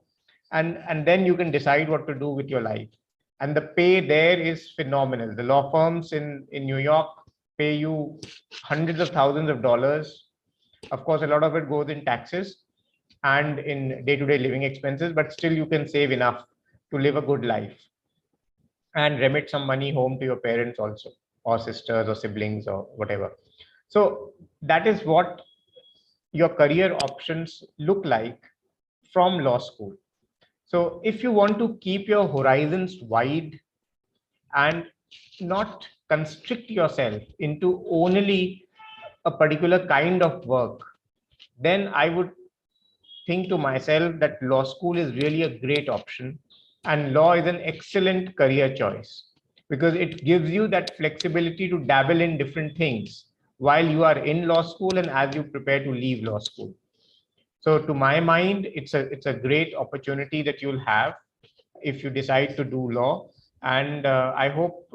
And then you can decide what to do with your life. And the pay there is phenomenal. The law firms in New York pay you hundreds of thousands of dollars. Of course, a lot of it goes in taxes and in day-to-day living expenses, but still you can save enough to live a good life and remit some money home to your parents also, or sisters or siblings or whatever. So that is what your career options look like from law school. So if you want to keep your horizons wide and not constrict yourself into only a particular kind of work, then I would think to myself that law school is really a great option, and law is an excellent career choice because it gives you that flexibility to dabble in different things while you are in law school and as you prepare to leave law school. So to my mind, it's a great opportunity that you'll have if you decide to do law. And I hope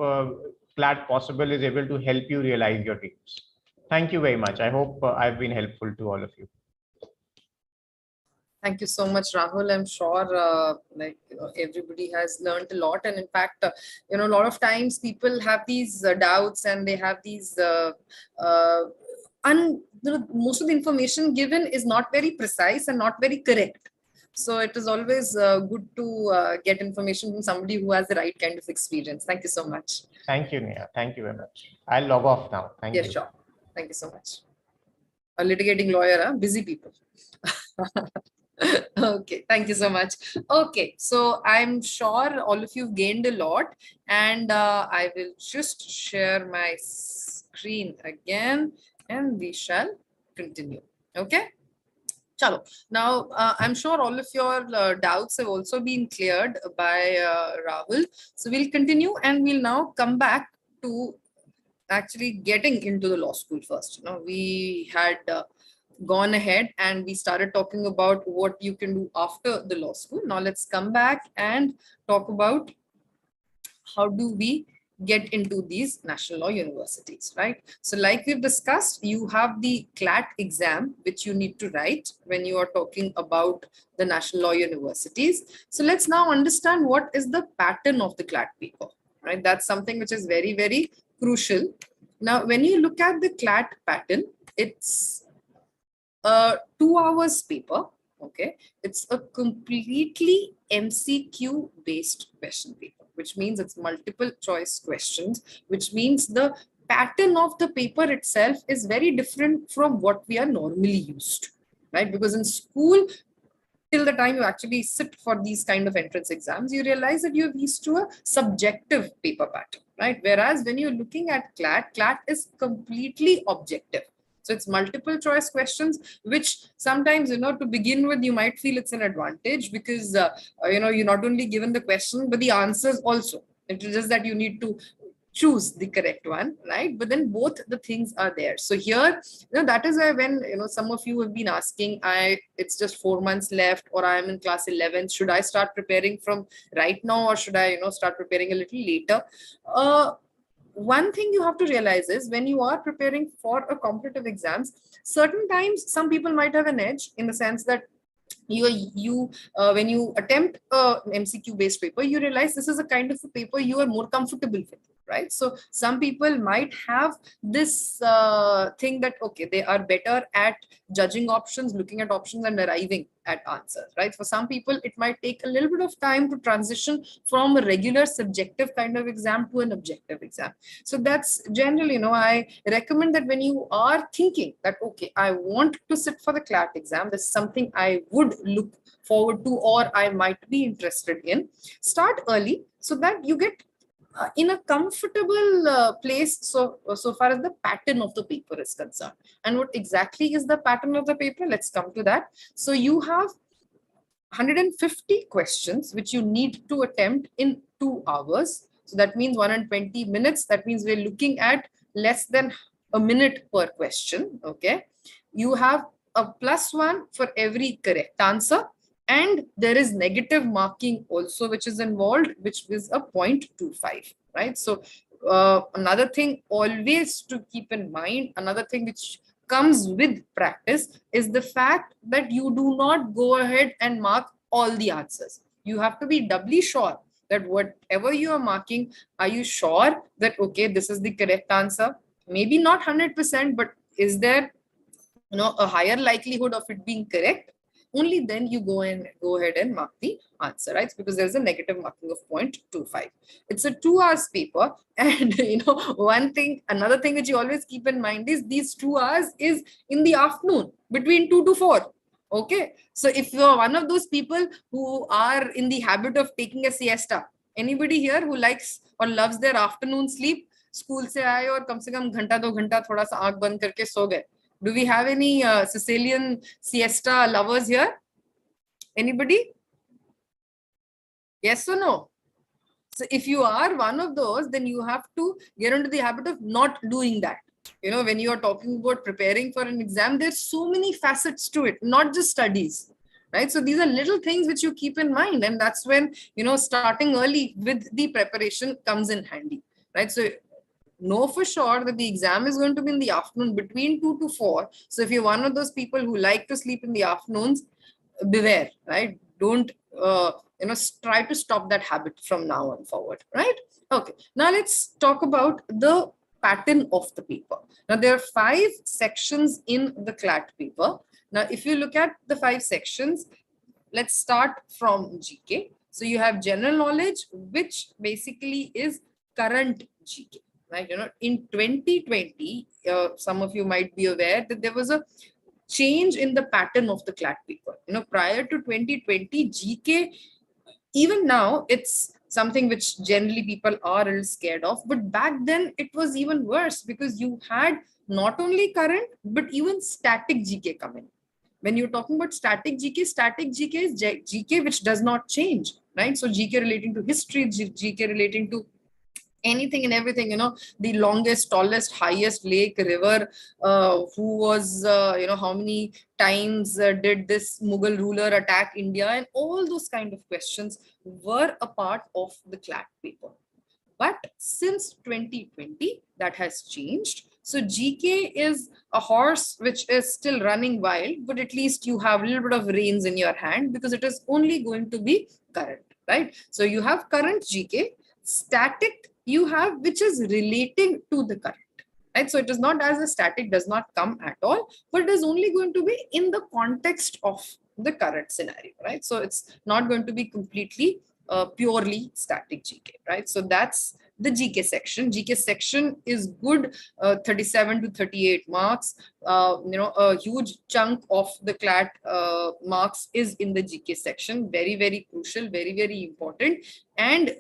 Clat Possible is able to help you realize your dreams. Thank you very much. I hope I've been helpful to all of you. Thank you so much, Rahul. I'm sure everybody has learned a lot. And in fact, a lot of times people have these doubts and they have these most of the information given is not very precise and not very correct. So it is always good to get information from somebody who has the right kind of experience. Thank you so much. Thank you, Neha. Thank you very much. I'll log off now. Thank you. Yes, sure. Thank you so much. A litigating lawyer, busy people. Okay, thank you so much. Okay, so I'm sure all of you gained a lot, and I will just share my screen again and we shall continue. Okay. Chalo. Now, I'm sure all of your doubts have also been cleared by Rahul. So we'll continue and we'll now come back to actually getting into the law school first. We had gone ahead and we started talking about what you can do after the law school. Now let's come back and talk about how do we get into these national law universities, right? So like we've discussed, you have the CLAT exam, which you need to write when you are talking about the national law universities. So let's now understand what is the pattern of the CLAT paper, right? That's something which is very, very crucial. Now, when you look at the CLAT pattern, it's a 2 hours paper. Okay, it's a completely MCQ based question paper, which means it's multiple choice questions, which means the pattern of the paper itself is very different from what we are normally used to, right? Because in school, till the time you actually sit for these kind of entrance exams, you realize that you're used to a subjective paper pattern, right? Whereas when you're looking at CLAT is completely objective. So it's multiple choice questions, which sometimes, to begin with, you might feel it's an advantage because, you're not only given the question, but the answers also. It's just that you need to choose the correct one, right? But then both the things are there. So here, that is why when, some of you have been asking, it's just 4 months left, or I am in class 11, should I start preparing from right now, or should I, start preparing a little later? One thing you have to realize is when you are preparing for a competitive exams, certain times some people might have an edge in the sense that when you attempt a MCQ based paper, you realize this is a kind of a paper you are more comfortable with, right? So some people might have this thing that, okay, they are better at judging options, looking at options and arriving at answers, right? For some people, it might take a little bit of time to transition from a regular subjective kind of exam to an objective exam. So that's generally, I recommend that when you are thinking that, okay, I want to sit for the CLAT exam, this is something I would look forward to, or I might be interested in, start early so that you get in a comfortable place so far as the pattern of the paper is concerned. And what exactly is the pattern of the paper? Let's come to that. So you have 150 questions which you need to attempt in 2 hours. So that means 120 minutes. That means we're looking at less than a minute per question. Okay. You have a +1 for every correct answer. And there is negative marking also, which is involved, which is a 0.25, right? So another thing always to keep in mind, another thing which comes with practice, is the fact that you do not go ahead and mark all the answers. You have to be doubly sure that whatever you are marking, are you sure that, okay, this is the correct answer? Maybe not 100%, but is there a higher likelihood of it being correct? Only then you go ahead and mark the answer, right? Because there's a negative marking of 0.25. It's a 2 hours paper. And another thing which you always keep in mind is these 2 hours is in the afternoon between 2 to 4. Okay. So if you're one of those people who are in the habit of taking a siesta, anybody here who likes or loves their afternoon sleep, school से आए और कम से कम घंटा 2 घंटा थोड़ा सा आंख बंद करके सो गए. Do we have any Sicilian siesta lovers here? Anybody? Yes or no? So if you are one of those, then you have to get into the habit of not doing that. When you are talking about preparing for an exam, there's so many facets to it, not just studies, right? So these are little things which you keep in mind. And that's when, starting early with the preparation comes in handy, right? So know for sure that the exam is going to be in the afternoon between 2 to 4. So if you're one of those people who like to sleep in the afternoons, beware, right? Don't, try to stop that habit from now on forward, right? Okay, now let's talk about the pattern of the paper. Now there are 5 sections in the CLAT paper. Now, if you look at the 5 sections, let's start from GK. So you have general knowledge, which basically is current GK. Right, in 2020, some of you might be aware that there was a change in the pattern of the CLAT paper. Prior to 2020, GK, even now, it's something which generally people are a little scared of. But back then, it was even worse because you had not only current, but even static GK coming. When you're talking about static GK is GK which does not change, right? So GK relating to history, GK relating to anything and everything, the longest, tallest, highest lake, river, who was, how many times did this Mughal ruler attack India, and all those kind of questions were a part of the CLAT paper. But since 2020, that has changed. So GK is a horse which is still running wild, but at least you have a little bit of reins in your hand because it is only going to be current, right? So you have current GK, static you have, which is relating to the current, right? So it is not as a static does not come at all, but it is only going to be in the context of the current scenario, right? So it's not going to be completely purely static GK, right? So that's the GK section. GK section is good, 37 to 38 marks. A huge chunk of the CLAT marks is in the GK section. Very, very crucial, very, very important. And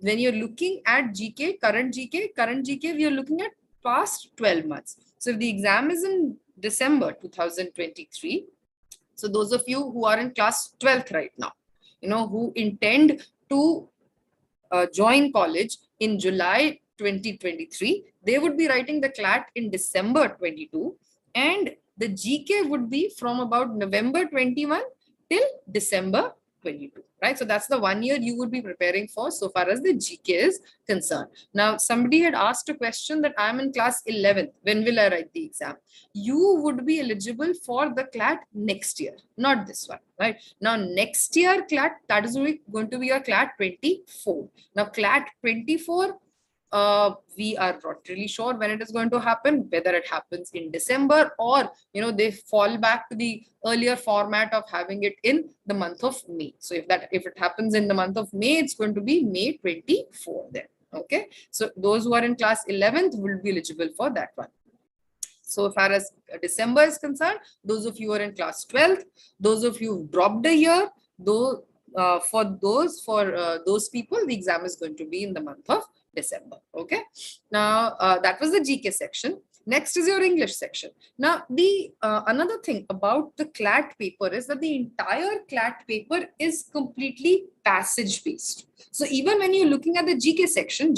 when you're looking at GK, current GK, we are looking at past 12 months. So if the exam is in December 2023, so those of you who are in class 12th right now, who intend to join college in July 2023, they would be writing the CLAT in December 22, and the GK would be from about November 21 till December 22, right? So that's the 1 year you would be preparing for so far as the GK is concerned. Now, somebody had asked a question that I'm in class 11th. When will I write the exam? You would be eligible for the CLAT next year, not this one, right? Now, next year CLAT, that is going to be your CLAT 24. Now, CLAT 24, we are not really sure when it is going to happen, whether it happens in December or, they fall back to the earlier format of having it in the month of May. So if it happens in the month of May, it's going to be May 24 then. Okay. So those who are in class 11th will be eligible for that one. So as far as December is concerned, those of you who are in class 12th, those of you who dropped a year, though, for those people, the exam is going to be in the month of December. Okay. Now that was the GK section. Next is your English section. Now the another thing about the CLAT paper is that the entire CLAT paper is completely passage based. So even when you're looking at the GK section,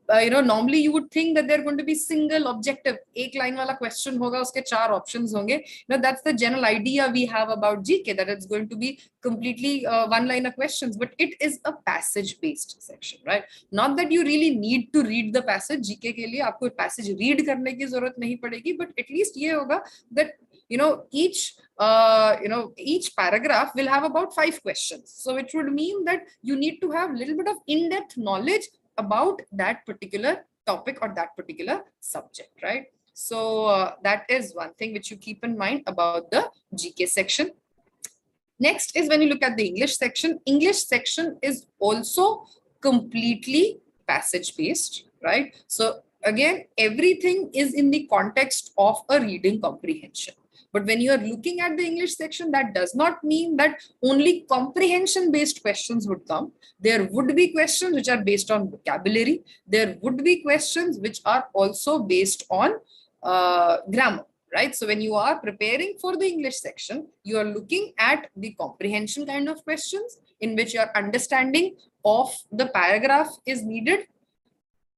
normally you would think that they're going to be single objective. एक line वाला question होगा, उसके 4 options होंगे. That's the general idea we have about GK, that it's going to be completely one-liner questions, but it is a passage-based section, right? Not that you really need to read the passage. GK के लिए आपको passage read करने की जरूरत नहीं पड़ेगी, but at least ये होगा that each paragraph will have about 5 questions. So it would mean that you need to have a little bit of in-depth knowledge about that particular topic or that particular subject, right? So that is one thing which you keep in mind about the GK section. Next is when you look at the English section. English section is also completely passage based, right? So again, everything is in the context of a reading comprehension. But when you are looking at the English section, that does not mean that only comprehension-based questions would come. There would be questions which are based on vocabulary. There would be questions which are also based on grammar, right? So when you are preparing for the English section, you are looking at the comprehension kind of questions in which your understanding of the paragraph is needed.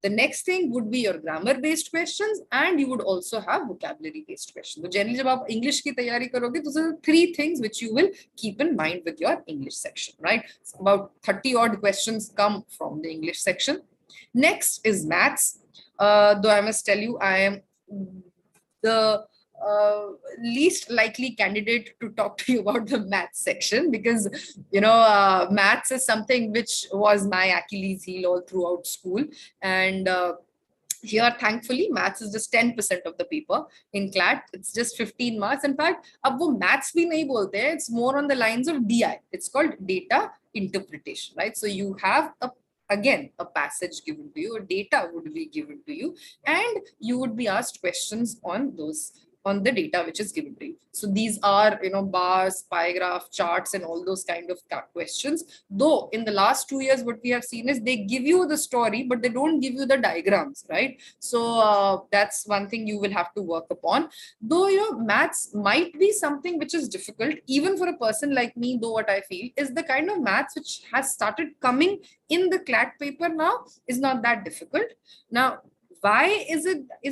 The next thing would be your grammar-based questions, and you would also have vocabulary-based questions. So generally, जब आप English की तैयारी करोगे, those are the 3 things which you will keep in mind with your English section, right? So about 30 odd questions come from the English section. Next is maths. Though I must tell you, I am the least likely candidate to talk to you about the maths section, because maths is something which was my Achilles heel all throughout school, and here thankfully maths is just 10% of the paper. In Clat it's just 15 marks. In fact, ab wo maths bhi nahi bolte, it's more on the lines of DI. It's called data interpretation, right? So you have again a passage given to you, a data would be given to you, and you would be asked questions on the data which is given to you. So these are, bars, pie graph, charts, and all those kind of questions. Though in the last 2 years, what we have seen is they give you the story, but they don't give you the diagrams, right? So that's one thing you will have to work upon. Though, maths might be something which is difficult, even for a person like me, though what I feel is the kind of maths which has started coming in the Clat paper now is not that difficult. Now, why is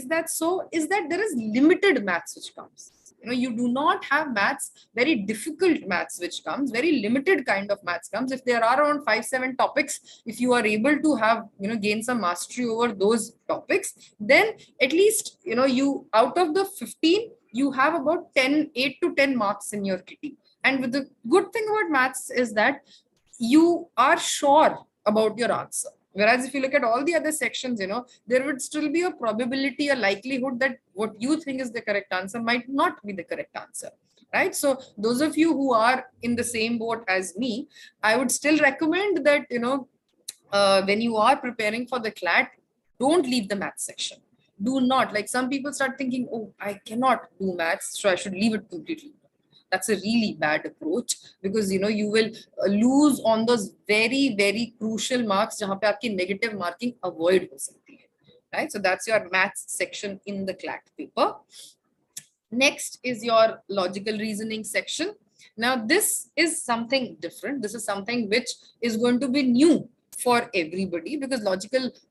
that so? Is that there is limited maths which comes. You do not have maths, very difficult maths which comes, very limited kind of maths comes. If there are around 5-7 topics, if you are able to have, gain some mastery over those topics, then at least, you out of the 15, you have about 8 to 10 marks in your kitty. And with the good thing about maths is that you are sure about your answer. Whereas if you look at all the other sections, there would still be a probability, a likelihood that what you think is the correct answer might not be the correct answer, right? So those of you who are in the same boat as me, I would still recommend that, when you are preparing for the Clat, don't leave the maths section. Do not, like some people start thinking, oh, I cannot do maths, so I should leave it completely. That's a really bad approach, because you will lose on those very, very crucial marks jahan pe aapki negative marking avoid ho sakti hai, right? So that's your maths section in the Clat paper. Next is your logical reasoning section. Now this is something different. This is something which is going to be new for everybody, because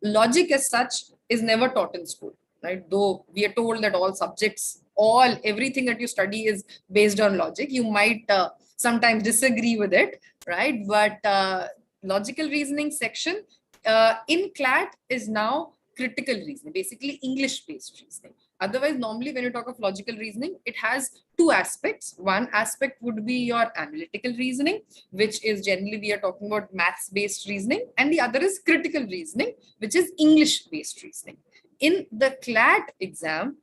logic as such is never taught in school, right? Though we are told that all subjects, everything that you study is based on logic. You might sometimes disagree with it, right? But logical reasoning section in Clat is now critical reasoning, basically English-based reasoning. Otherwise, normally when you talk of logical reasoning, it has 2 aspects. One aspect would be your analytical reasoning, which is generally we are talking about maths-based reasoning, and the other is critical reasoning, which is English-based reasoning. In the Clat exam,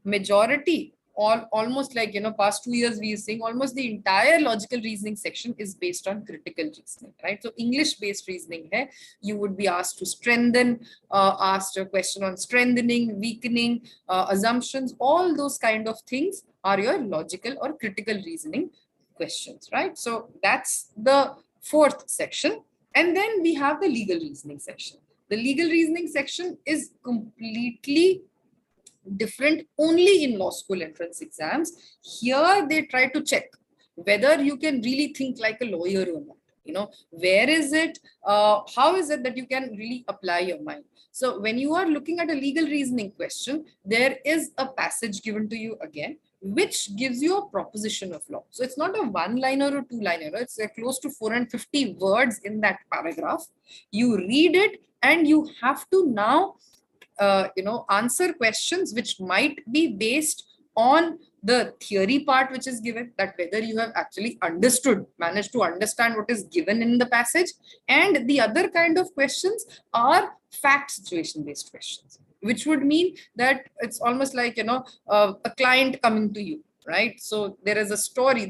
majority, almost like past 2 years we are seeing almost the entire logical reasoning section is based on critical reasoning, right? So English based reasoning hai, you would be asked to strengthen, asked a question on strengthening, weakening, assumptions. All those kind of things are your logical or critical reasoning questions, right? So that's the 4th section. And then we have the legal reasoning section. The legal reasoning section is completely different only in law school entrance exams. Here they try to check whether you can really think like a lawyer or not, Where is it? How is it that you can really apply your mind? So when you are looking at a legal reasoning question, there is a passage given to you again, which gives you a proposition of law. So it's not a one-liner or two-liner. It's close to 450 words in that paragraph. You read it and you have to now, answer questions which might be based on the theory part which is given, that whether you have actually managed to understand what is given in the passage. And the other kind of questions are fact situation based questions, which would mean that it's almost like, a client coming to you, right? So there is a story,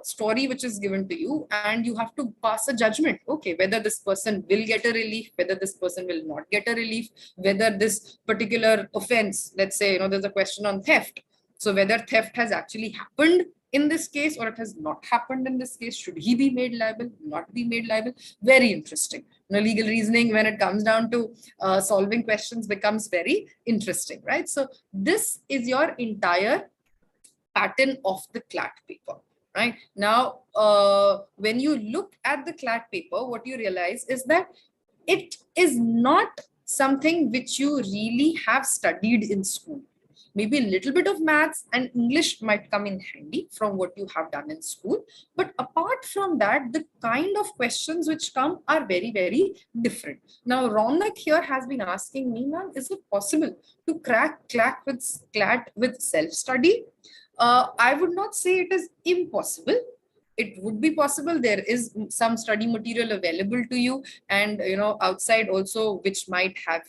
story which is given to you, and you have to pass a judgment. Okay, whether this person will get a relief, whether this person will not get a relief, whether this particular offense, let's say, there's a question on theft. So whether theft has actually happened in this case or it has not happened in this case, should he be made liable, not be made liable? Very interesting. Legal reasoning, when it comes down to solving questions, becomes very interesting, right? So this is your entire pattern of the Clat paper. Right now, when you look at the Clat paper, what you realize is that it is not something which you really have studied in school. Maybe a little bit of maths and English might come in handy from what you have done in school. But apart from that, the kind of questions which come are very, very different. Now, Ronak here has been asking me, ma'am, is it possible to crack Clat with self-study? I would not say it is impossible. It would be possible. There is some study material available to you, and outside also, which might help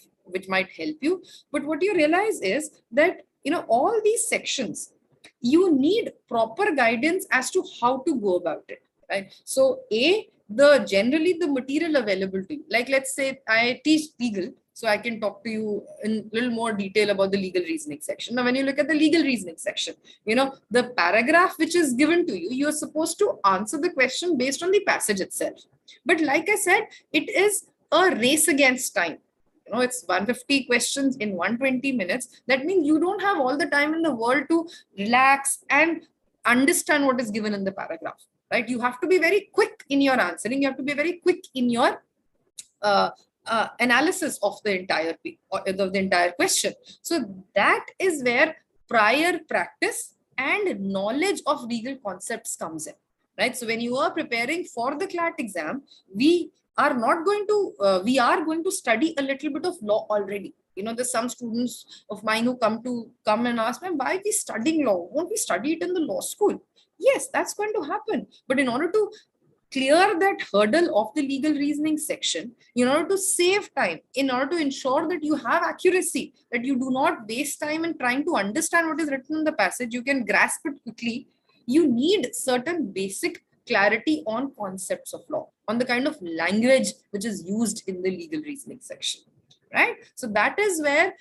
you. But what you realize is that all these sections, you need proper guidance as to how to go about it, right? So generally the material available to you, like let's say I teach legal, so I can talk to you in a little more detail about the legal reasoning section. Now, when you look at the legal reasoning section, the paragraph which is given to you, you're supposed to answer the question based on the passage itself. But like I said, it is a race against time. It's 150 questions in 120 minutes. That means you don't have all the time in the world to relax and understand what is given in the paragraph, right? You have to be very quick in your answering. You have to be very quick in your analysis of the entire question. So that is where prior practice and knowledge of legal concepts comes in, right? So when you are preparing for the Clat exam, we are going to study a little bit of law already. There's some students of mine who come and ask me, why are we studying law? Won't we study it in the law school? Yes, that's going to happen. But in order to clear that hurdle of the legal reasoning section, in order to save time, in order to ensure that you have accuracy, that you do not waste time in trying to understand what is written in the passage, you can grasp it quickly, you need certain basic clarity on concepts of law, on the kind of language which is used in the legal reasoning section, right? So that is where,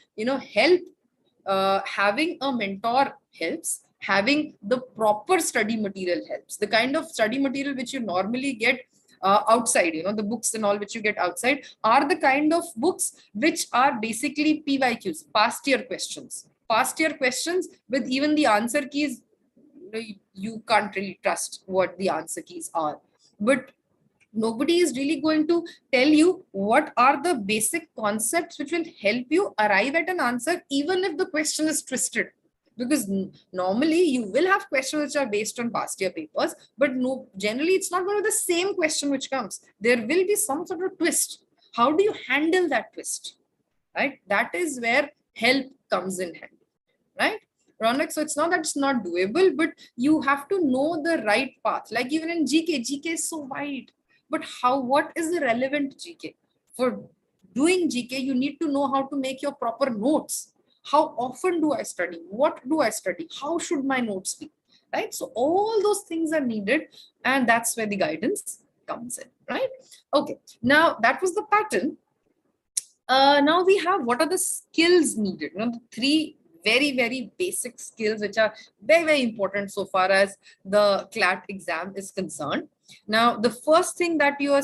having a mentor helps. Having the proper study material helps. The kind of study material which you normally get outside, the books and all which you get outside are the kind of books which are basically PYQs, past year questions. Past year questions with even the answer keys, you can't really trust what the answer keys are. But nobody is really going to tell you what are the basic concepts which will help you arrive at an answer, even if the question is twisted. Because normally you will have questions which are based on past year papers, but generally it's not going to be the same question which comes. There will be some sort of twist. How do you handle that twist, right? That is where help comes in handy, right, Ronak? So it's not that it's not doable, but you have to know the right path. Like even in GK is so wide, but what is the relevant GK? For doing GK, you need to know how to make your proper notes. How often do I study? What do I study? How should my notes be? Right? So all those things are needed, and that's where the guidance comes in, right? Okay, now that was the pattern. Now we have what are the skills needed? The three very, very basic skills which are very, very important so far as the Clat exam is concerned. Now, the first thing that you are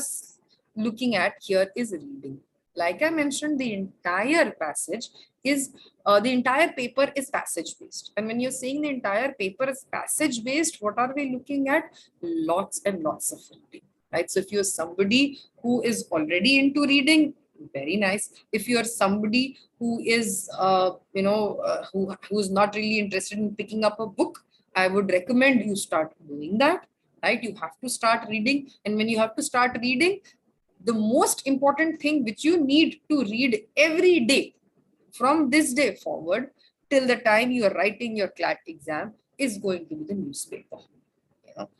looking at here is reading. Like I mentioned, the entire passage is the entire paper is passage based. And when you're saying the entire paper is passage based, what are we looking at? Lots and lots of reading. right? So if you're somebody who is already into reading, very nice. If you're somebody who is, who's not really interested in picking up a book, I would recommend you start doing that, right? You have to start reading. And when you have to start reading, the most important thing which you need to read every day from this day forward till the time you are writing your CLAT exam is going to be the newspaper.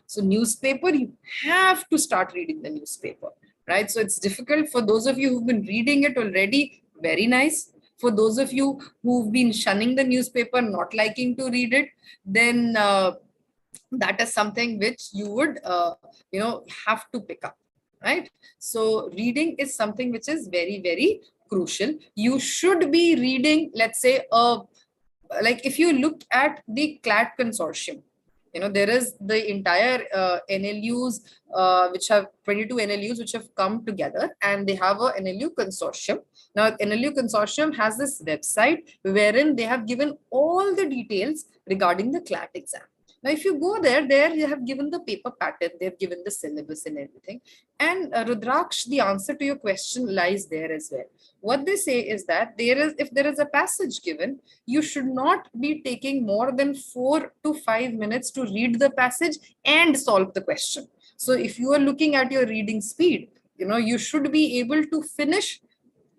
So newspaper, you have to start reading the newspaper, right? So it's difficult for those of you who've been reading it already, very nice. For those of you who've been shunning the newspaper, not liking to read it, then that is something which you would, have to pick up, right? So reading is something which is very, very crucial. You should be reading, let's say, like if you look at the CLAT consortium, there is the entire NLUs, which have 22 NLUs which have come together, and they have a NLU consortium. Now, NLU consortium has this website wherein they have given all the details regarding the CLAT exam. Now, if you go there they have given the paper pattern, they've given the syllabus and everything. And Rudraksh, the answer to your question lies there as well. What they say is that if there is a passage given, you should not be taking more than 4 to 5 minutes to read the passage and solve the question. So if you are looking at your reading speed, you should be able to finish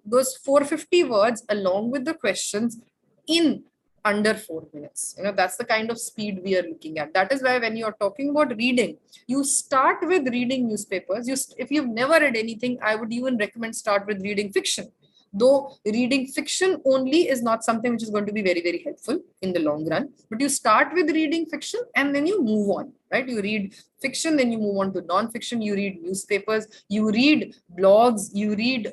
those 450 words along with the questions in under 4 minutes. That's the kind of speed we are looking at. That is why when you are talking about reading, you start with reading newspapers. If you've never read anything, I would even recommend start with reading fiction. Though reading fiction only is not something which is going to be very, very helpful in the long run. But you start with reading fiction and then you move on, right? You read fiction, then you move on to non-fiction. You read newspapers, you read blogs, you read,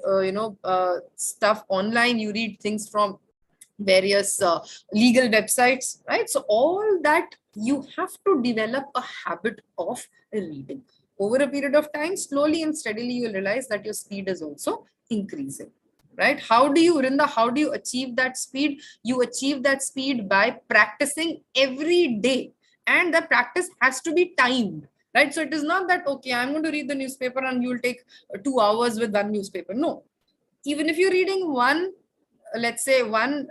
stuff online, you read things from various legal websites, right? So all that, you have to develop a habit of reading. Over a period of time, slowly and steadily, you will realize that your speed is also increasing, right? How do you achieve that speed? You achieve that speed by practicing every day, and the practice has to be timed, right? So it is not that, okay, I'm going to read the newspaper and you will take 2 hours with one newspaper. No, even if you're reading one, let's say one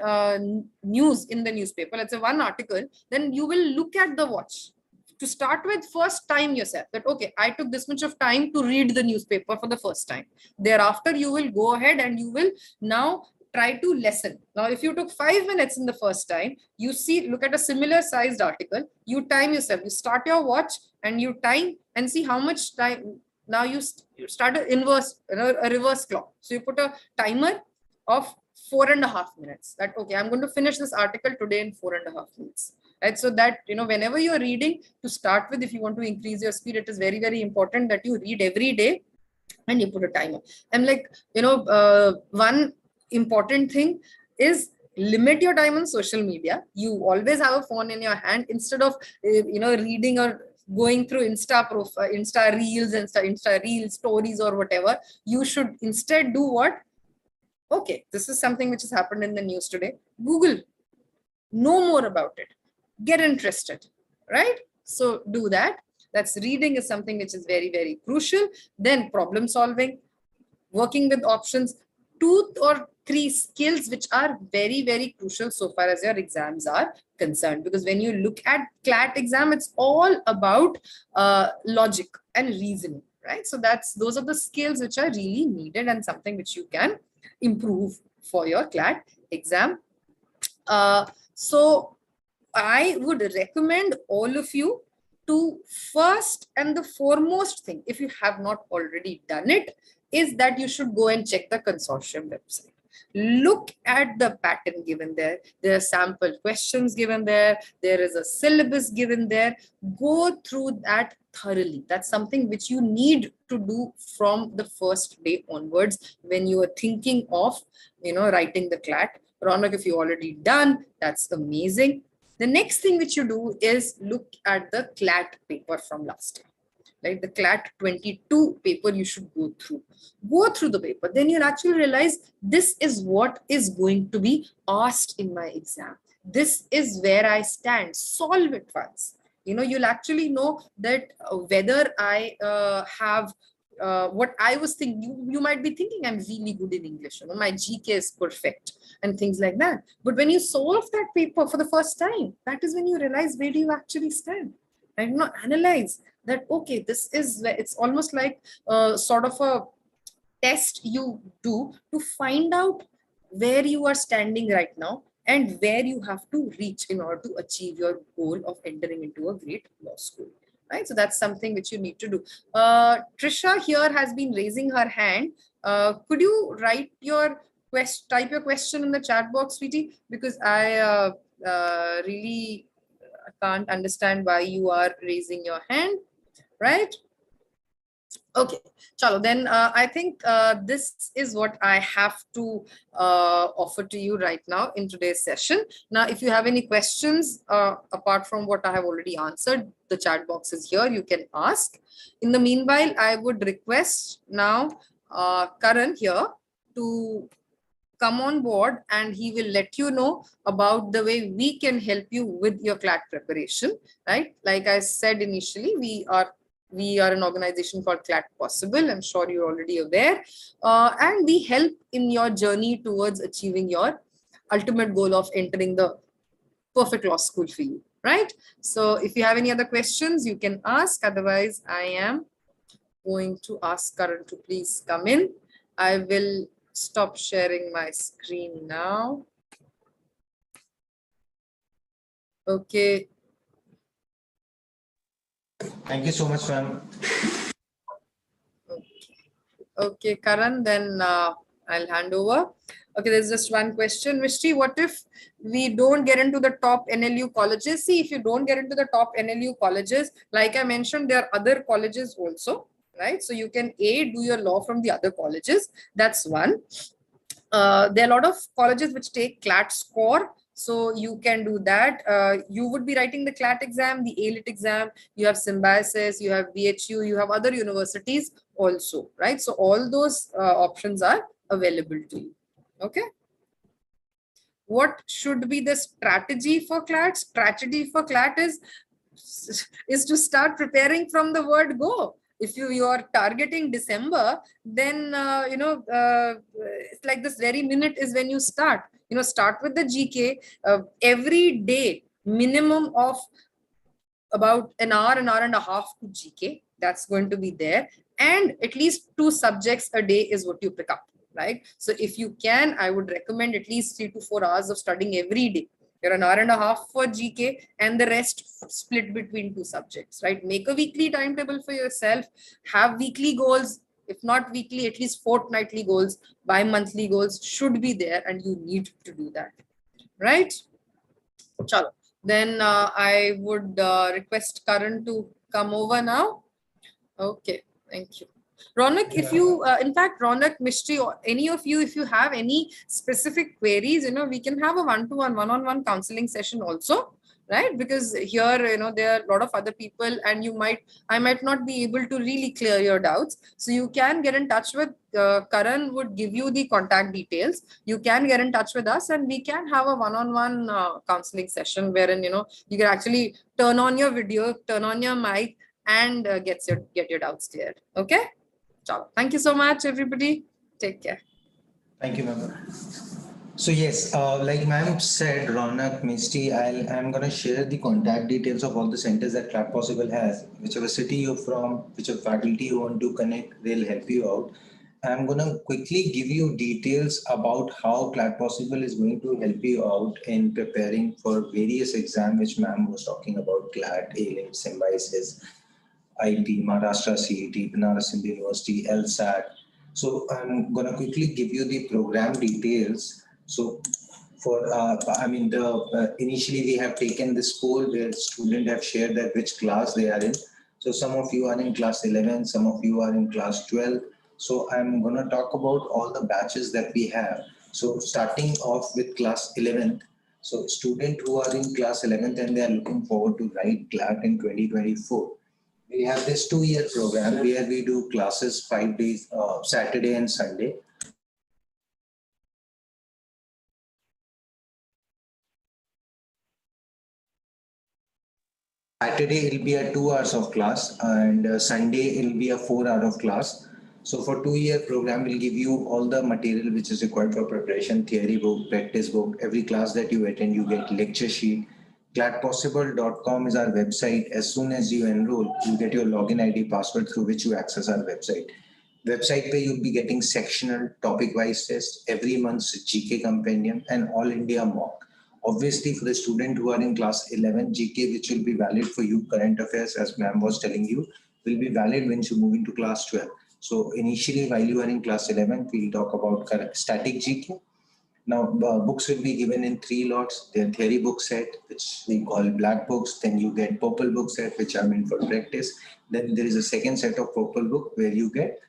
news in the newspaper, let's say one article, then you will look at the watch. To start with, first time yourself that, okay, I took this much of time to read the newspaper for the first time. Thereafter, you will go ahead and you will now try to lessen. Now, if you took 5 minutes in the first time, look at a similar sized article, you time yourself, you start your watch and you time and see how much time. Now you start a reverse clock. So you put a timer of 4.5 minutes, that, okay, I'm going to finish this article today in 4.5 minutes. Right? So that, whenever you're reading, to start with, if you want to increase your speed, it is very, very important that you read every day and you put a timer. And like, one important thing is limit your time on social media. You always have a phone in your hand. Instead of, reading or going through Insta Reels stories or whatever, you should instead do what? Okay, this is something which has happened in the news today. Google, know more about it, get interested, right? So do that. That's reading is something which is very, very crucial. Then problem solving, working with options, 2 or 3 skills which are very, very crucial so far as your exams are concerned. Because when you look at CLAT exam, it's all about logic and reasoning, right? So those are the skills which are really needed and something which you can improve for your CLAT exam. So I would recommend all of you to first and the foremost thing, if you have not already done it, is that you should go and check the consortium website. Look at the pattern given there. There are sample questions given there. There is a syllabus given there. Go through that thoroughly. That's something which you need to do from the first day onwards when you are thinking of, writing the CLAT. Ronak, if you already done, that's amazing. The next thing which you do is look at the CLAT paper from last year. Like the CLAT 22 paper, you should go through the paper. Then you'll actually realize this is what is going to be asked in my exam. This is where I stand. Solve it once. You'll actually know that whether I have what I was thinking, you might be thinking I'm really good in English, my GK is perfect and things like that. But when you solve that paper for the first time, that is when you realize where do you actually stand. And analyze that, okay, this is, it's almost like sort of a test you do to find out where you are standing right now and where you have to reach in order to achieve your goal of entering into a great law school. Right, so that's something which you need to do. Trisha here has been raising her hand. Could you write your type your question in the chat box, sweetie? Because I really can't understand why you are raising your hand. Right? Okay, chalo. Then I think this is what I have to offer to you right now in today's session. Now, if you have any questions apart from what I have already answered, the chat box is here. You can ask. In the meanwhile, I would request now Karan here to come on board, and he will let you know about the way we can help you with your CLAT preparation. Right, like I said initially, we are an organization called Clat Possible. I'm sure you're already aware. And we help in your journey towards achieving your ultimate goal of entering the perfect law school for you, right? So if you have any other questions, you can ask. Otherwise, I am going to ask Karan to please come in. I will stop sharing my screen now. Okay. Thank you so much, ma'am. Okay, Karan, then I'll hand over. Okay, there's just one question. Mishti, what if we don't get into the top NLU colleges? See, if you don't get into the top NLU colleges, like I mentioned, there are other colleges also, right? So you can do your law from the other colleges. That's one. There are a lot of colleges which take CLAT score. So you can do that. You would be writing the CLAT exam, the AILET exam, you have Symbiosis, you have BHU, you have other universities also, right? So all those options are available to you. Okay. What should be the strategy for CLAT? Strategy for CLAT is to start preparing from the word go. If you are targeting December, then it's like this very minute is when you start. Start with the GK every day, minimum of about an hour and a half to GK. That's going to be there, and at least 2 subjects a day is what you pick up, right? So if you can, I would recommend at least 3 to 4 hours of studying every day. You're an hour and a half for GK and the rest split between 2 subjects, right? Make a weekly timetable for yourself, have weekly goals, if not weekly, at least fortnightly goals, bi-monthly goals should be there, and you need to do that, right? Chalo. Then I would request Karan to come over now. Okay, thank you. Ronak, if you, in fact, Ronak, Mishti, or any of you, if you have any specific queries, we can have a one-to-one, one-on-one counseling session also, right? Because here, there are a lot of other people, and I might not be able to really clear your doubts. So you can get in touch with Karan, would give you the contact details. You can get in touch with us, and we can have a one-on-one counseling session wherein, you can actually turn on your video, turn on your mic, and get your doubts cleared. Okay. Thank you so much, everybody. Take care. Thank you, ma'am. So yes, like ma'am said, Ronak, Misty, I'm gonna share the contact details of all the centers that Clat Possible has. Whichever city you're from, whichever faculty you want to connect, they'll help you out. I'm gonna quickly give you details about how Clat Possible is going to help you out in preparing for various exams, which ma'am was talking about: Clat, AILET, Symbiosis, IT, Maharashtra CET, Banaras Hindu University, LSAT. So I'm gonna quickly give you the program details. So for, initially we have taken this poll where students have shared that which class they are in. So some of you are in class 11, some of you are in class 12. So I'm gonna talk about all the batches that we have. So starting off with class 11th. So students who are in class 11th and they are looking forward to write CLAT in 2024. We have this 2-year program where we do classes 5 days, Saturday and Sunday. Saturday it'll be a 2 hours of class, and Sunday it'll be a 4 hour of class. So for 2-year program, we'll give you all the material which is required for preparation, theory book, practice book. Every class that you attend, you get lecture sheet. Clatpossible.com is our website. As soon as you enroll, you get your login ID password through which you access our website. Website where you'll be getting sectional topic-wise tests, every month's GK compendium, and all India mock. Obviously, for the student who are in class 11, GK, which will be valid for you, current affairs, as ma'am was telling you, will be valid when you move into class 12. So initially, while you are in class 11, we'll talk about static GK. Now, books will be given in 3 lots. Their theory book set, which we call black books. Then you get purple book set, which are meant for practice. Then there is a second set of purple book where you get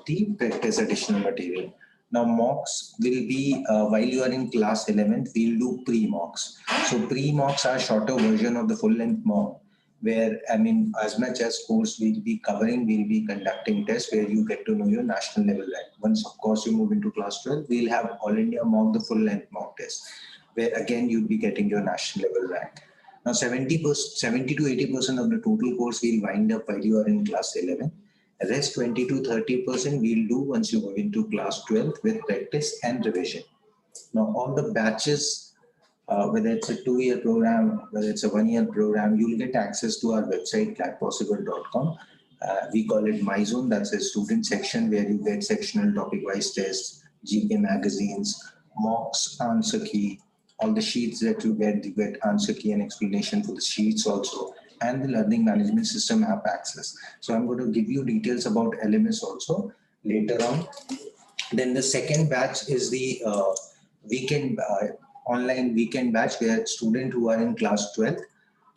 the practice additional material. Now, mocks will be, while you are in class 11th, we'll do pre-mocks. So pre-mocks are shorter version of the full-length mock, where, I mean, as much as course we'll be covering, we'll be conducting tests where you get to know your national level rank. Once, of course, you move into class 12, we'll have All India mock, the full-length mock test, where again, you'll be getting your national level rank. Now, 70 to 80% of the total course will wind up while you are in class 11. Rest 20 to 30% we'll do once you move into class 12 with practice and revision. Now, all the batches, whether it's a 2-year program, whether it's a 1-year program, you'll get access to our website, clatpossible.com. We call it My Zone. That's a student section where you get sectional topic-wise tests, GK magazines, mocks, answer key, all the sheets that you get answer key and explanation for the sheets also, and the learning management system app access. So I'm going to give you details about LMS also later on. Then the second batch is the weekend online weekend batch, where students who are in class 12.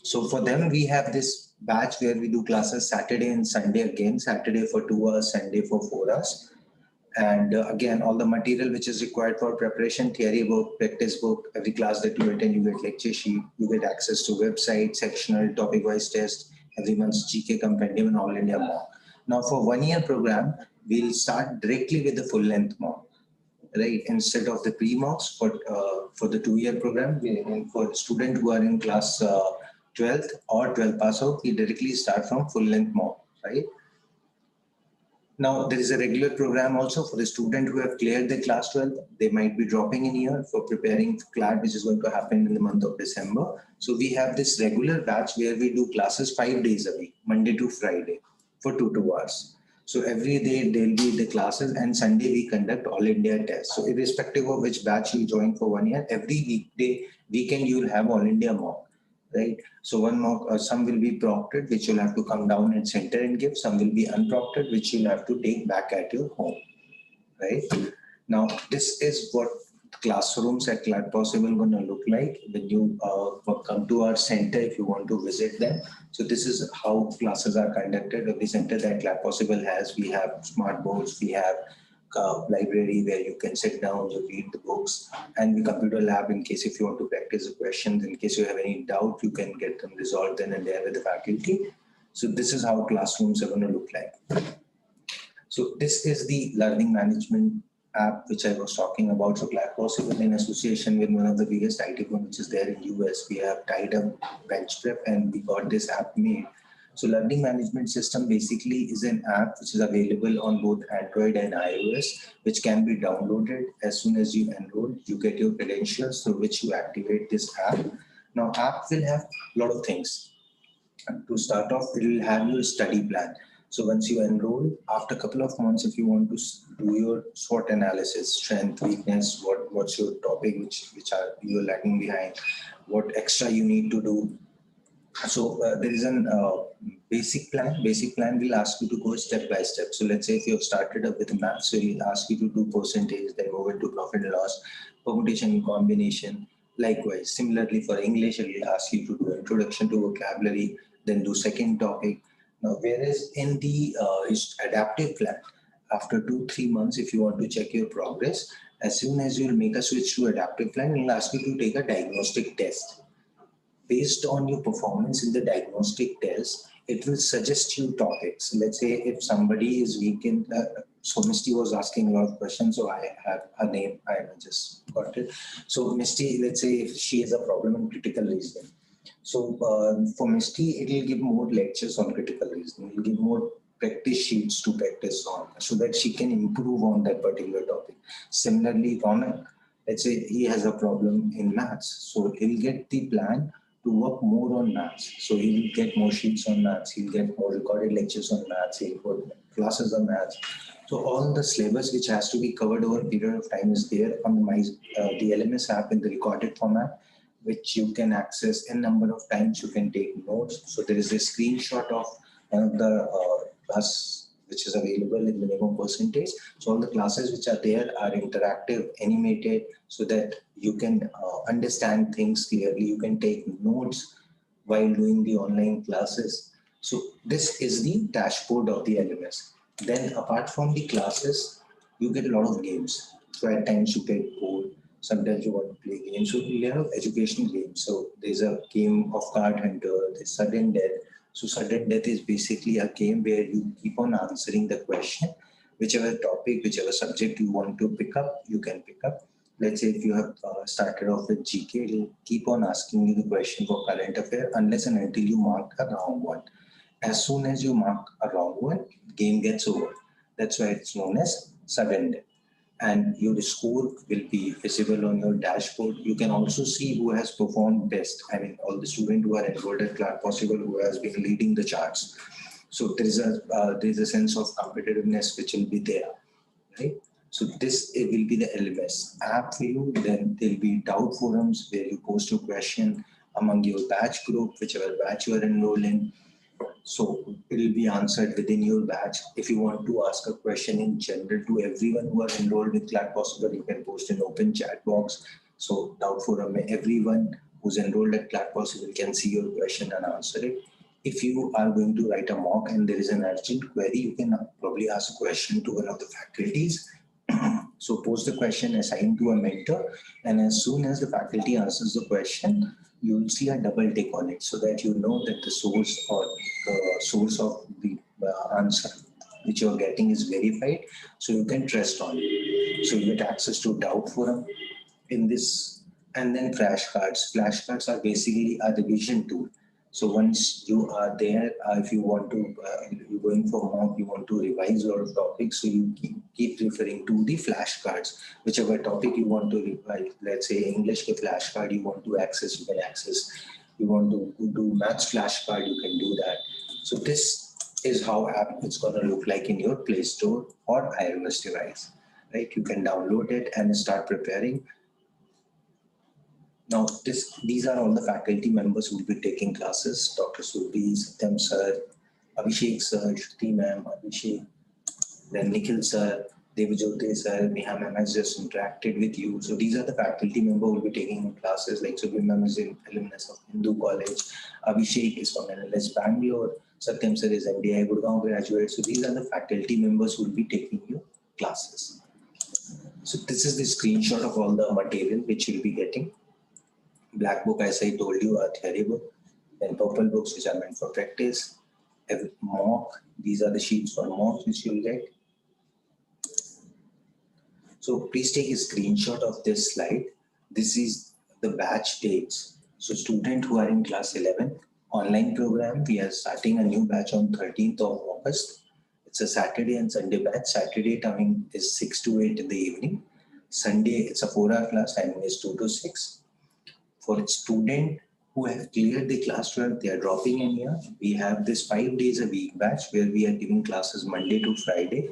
So for them, we have this batch where we do classes Saturday and Sunday again, Saturday for 2 hours, Sunday for 4 hours. And again, all the material which is required for preparation, theory book, practice book, every class that you attend, you get lecture sheet, you get access to website, sectional, topic-wise test, every month's GK compendium and All India mock. Now for 1-year program, we'll start directly with the full-length mock, right? Instead of the pre-mocks for the 2-year program, for students who are in class 12th or 12 pass out, we directly start from full-length mock, right? Now, there is a regular program also for the student who have cleared the class 12. They might be dropping in here for preparing for CLAT, which is going to happen in the month of December. So we have this regular batch where we do classes 5 days a week, Monday to Friday, for 2 hours. So every day there'll be the classes, and Sunday we conduct all India tests. So irrespective of which batch you join for 1 year, every weekend you'll have all India mock. Right. So one mock, some will be proctored, which you'll have to come down and center and give. Some will be unproctored, which you'll have to take back at your home. Right. Now, this is what classrooms at Clat Possible going to look like when you come to our center if you want to visit them. So this is how classes are conducted. Every center that Clat Possible has, we have smart boards, we have library where you can sit down, you read the books, and the computer lab in case if you want to practice the questions, in case you have any doubt, you can get them resolved then and there with the faculty. So this is how classrooms are going to look like. So this is the learning management app which I was talking about. So Clat Possible, in association with one of the biggest IT firms which is there in US, we have tied up Bench Prep and we got this app made. So learning management system basically is an app which is available on both Android and iOS, which can be downloaded as soon as you enroll. You get your credentials through which you activate this app. Now, app will have a lot of things. To start off, it will have your study plan. So once you enroll, after a couple of months, if you want to do your SWOT analysis, strength, weakness, what's your topic, which are you're lagging behind, what extra you need to do. So there is an basic plan. Basic plan will ask you to go step by step. So let's say if you have started up with math, so it will ask you to do percentage, then move into profit and loss, permutation and combination. Likewise, similarly for English, it will ask you to do introduction to vocabulary, then do second topic. Now, whereas in the adaptive plan, after 2-3 months, if you want to check your progress, as soon as you'll make a switch to adaptive plan, it'll ask you to take a diagnostic test. Based on your performance in the diagnostic test, it will suggest you topics. Let's say if somebody is weak in, so Misty was asking a lot of questions, so I have her name, I just got it. So Misty, let's say if she has a problem in critical reasoning. So for Misty, it will give more lectures on critical reasoning. It will give more practice sheets to practice on so that she can improve on that particular topic. Similarly, Ronak, let's say he has a problem in maths, so he'll get the plan to work more on maths. So he'll get more sheets on maths, he'll get more recorded lectures on maths, he'll put classes on maths. So all the syllabus which has to be covered over a period of time is there on the LMS app in the recorded format, which you can access n number of times. You can take notes. So there is a screenshot of one of the class which is available in the name of percentage. So all the classes which are there are interactive, animated, so that you can understand things clearly. You can take notes while doing the online classes. So this is the dashboard of the LMS. Then apart from the classes, you get a lot of games. So at times you get bored. Sometimes you want to play games. So we have educational games. So there's a game of card hunter, there's sudden death. So sudden death is basically a game where you keep on answering the question, whichever topic, whichever subject you want to pick up, you can pick up. Let's say if you have started off with GK, it'll keep on asking you the question for current affair unless and until you mark a wrong one. As soon as you mark a wrong one, game gets over. That's why it's known as sudden death. And your score will be visible on your dashboard. You can also see who has performed best. I mean, all the students who are enrolled at Clat Possible who has been leading the charts. So there is a sense of competitiveness which will be there, right? So this it will be the LMS app for you. Then there will be doubt forums where you post your question among your batch group, whichever batch you are enrolled in. So it will be answered within your batch. If you want to ask a question in general to everyone who are enrolled with Clat Possible, you can post an open chat box. So doubt forum, everyone who's enrolled at Clat Possible can see your question and answer it. If you are going to write a mock and there is an urgent query, you can probably ask a question to one of the faculties. So post the question assigned to a mentor, and as soon as the faculty answers the question, you will see a double tick on it so that you know that the source or the source of the answer which you are getting is verified, so you can trust on it. So you get access to doubt forum in this, and then flashcards. Flashcards are basically a revision tool. So once you are there, if you want to, you're going for mock, you want to revise your topic, so you keep referring to the flashcards. Whichever topic you want to revise, let's say English ke flashcard you want to access, you can access. You want to do maths flashcard, you can do that. So this is how app it's going to look like in your Play Store or iOS device, right? You can download it and start preparing. Now, these are all the faculty members who will be taking classes. Dr. Surbi, Satyam sir, Abhishek sir, Shruti ma'am, Abhishek, then Nikhil sir, Devajyoti sir, Neha ma'am has just interacted with you. So these are the faculty members who will be taking classes. Like Surbi ma'am is an alumnus of Hindu College, Abhishek is from NLS Bangalore, Satyam sir is MDI Gurgaon graduate. So these are the faculty members who will be taking your classes. So this is the screenshot of all the material which you'll be getting. Black book, as I told you, a theory book. Then purple books, which are meant for practice. Mock, these are the sheets for mock which you'll get. So please take a screenshot of this slide. This is the batch dates. So students who are in class 11, online program, we are starting a new batch on 13th of August. It's a Saturday and Sunday batch. Saturday timing is 6 to 8 in the evening. Sunday, it's a 4-hour class, timing is 2 to 6. For students who have cleared the class 12, they are dropping in here. We have this 5 days a week batch where we are giving classes Monday to Friday.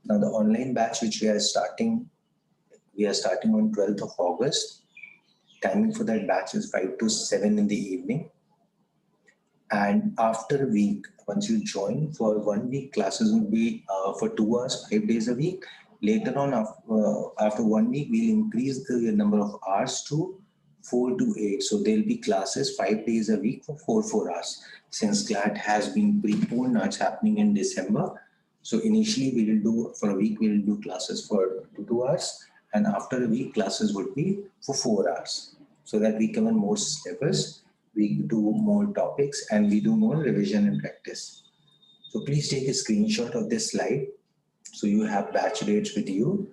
Now the online batch which we are starting on 12th of August. Timing for that batch is 5 to 7 in the evening. And after a week, once you join for 1 week, classes will be for 2 hours, 5 days a week. Later on, after 1 week, we'll increase the number of hours to 4 to 8. So there'll be classes 5 days a week for 4 hours. Since CLAT has been preponed, now it's happening in December. So initially we will do, for a week, we will do classes for 2 hours. And after a week, classes would be for 4 hours. So that we cover more syllabus, we do more topics, and we do more revision and practice. So please take a screenshot of this slide. So you have batch dates with you.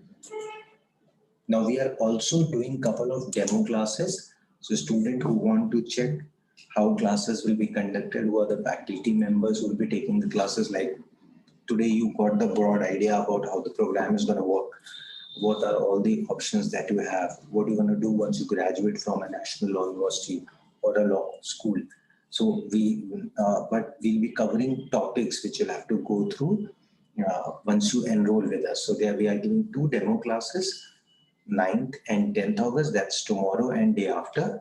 Now we are also doing a couple of demo classes. So students who want to check how classes will be conducted, who are the faculty members who will be taking the classes, like today you got the broad idea about how the program is going to work. What are all the options that you have? What you're going to do once you graduate from a national law university or a law school. So but we'll be covering topics which you'll have to go through once you enroll with us. So there we are giving 2 demo classes, 9th and 10th August. That's tomorrow and day after.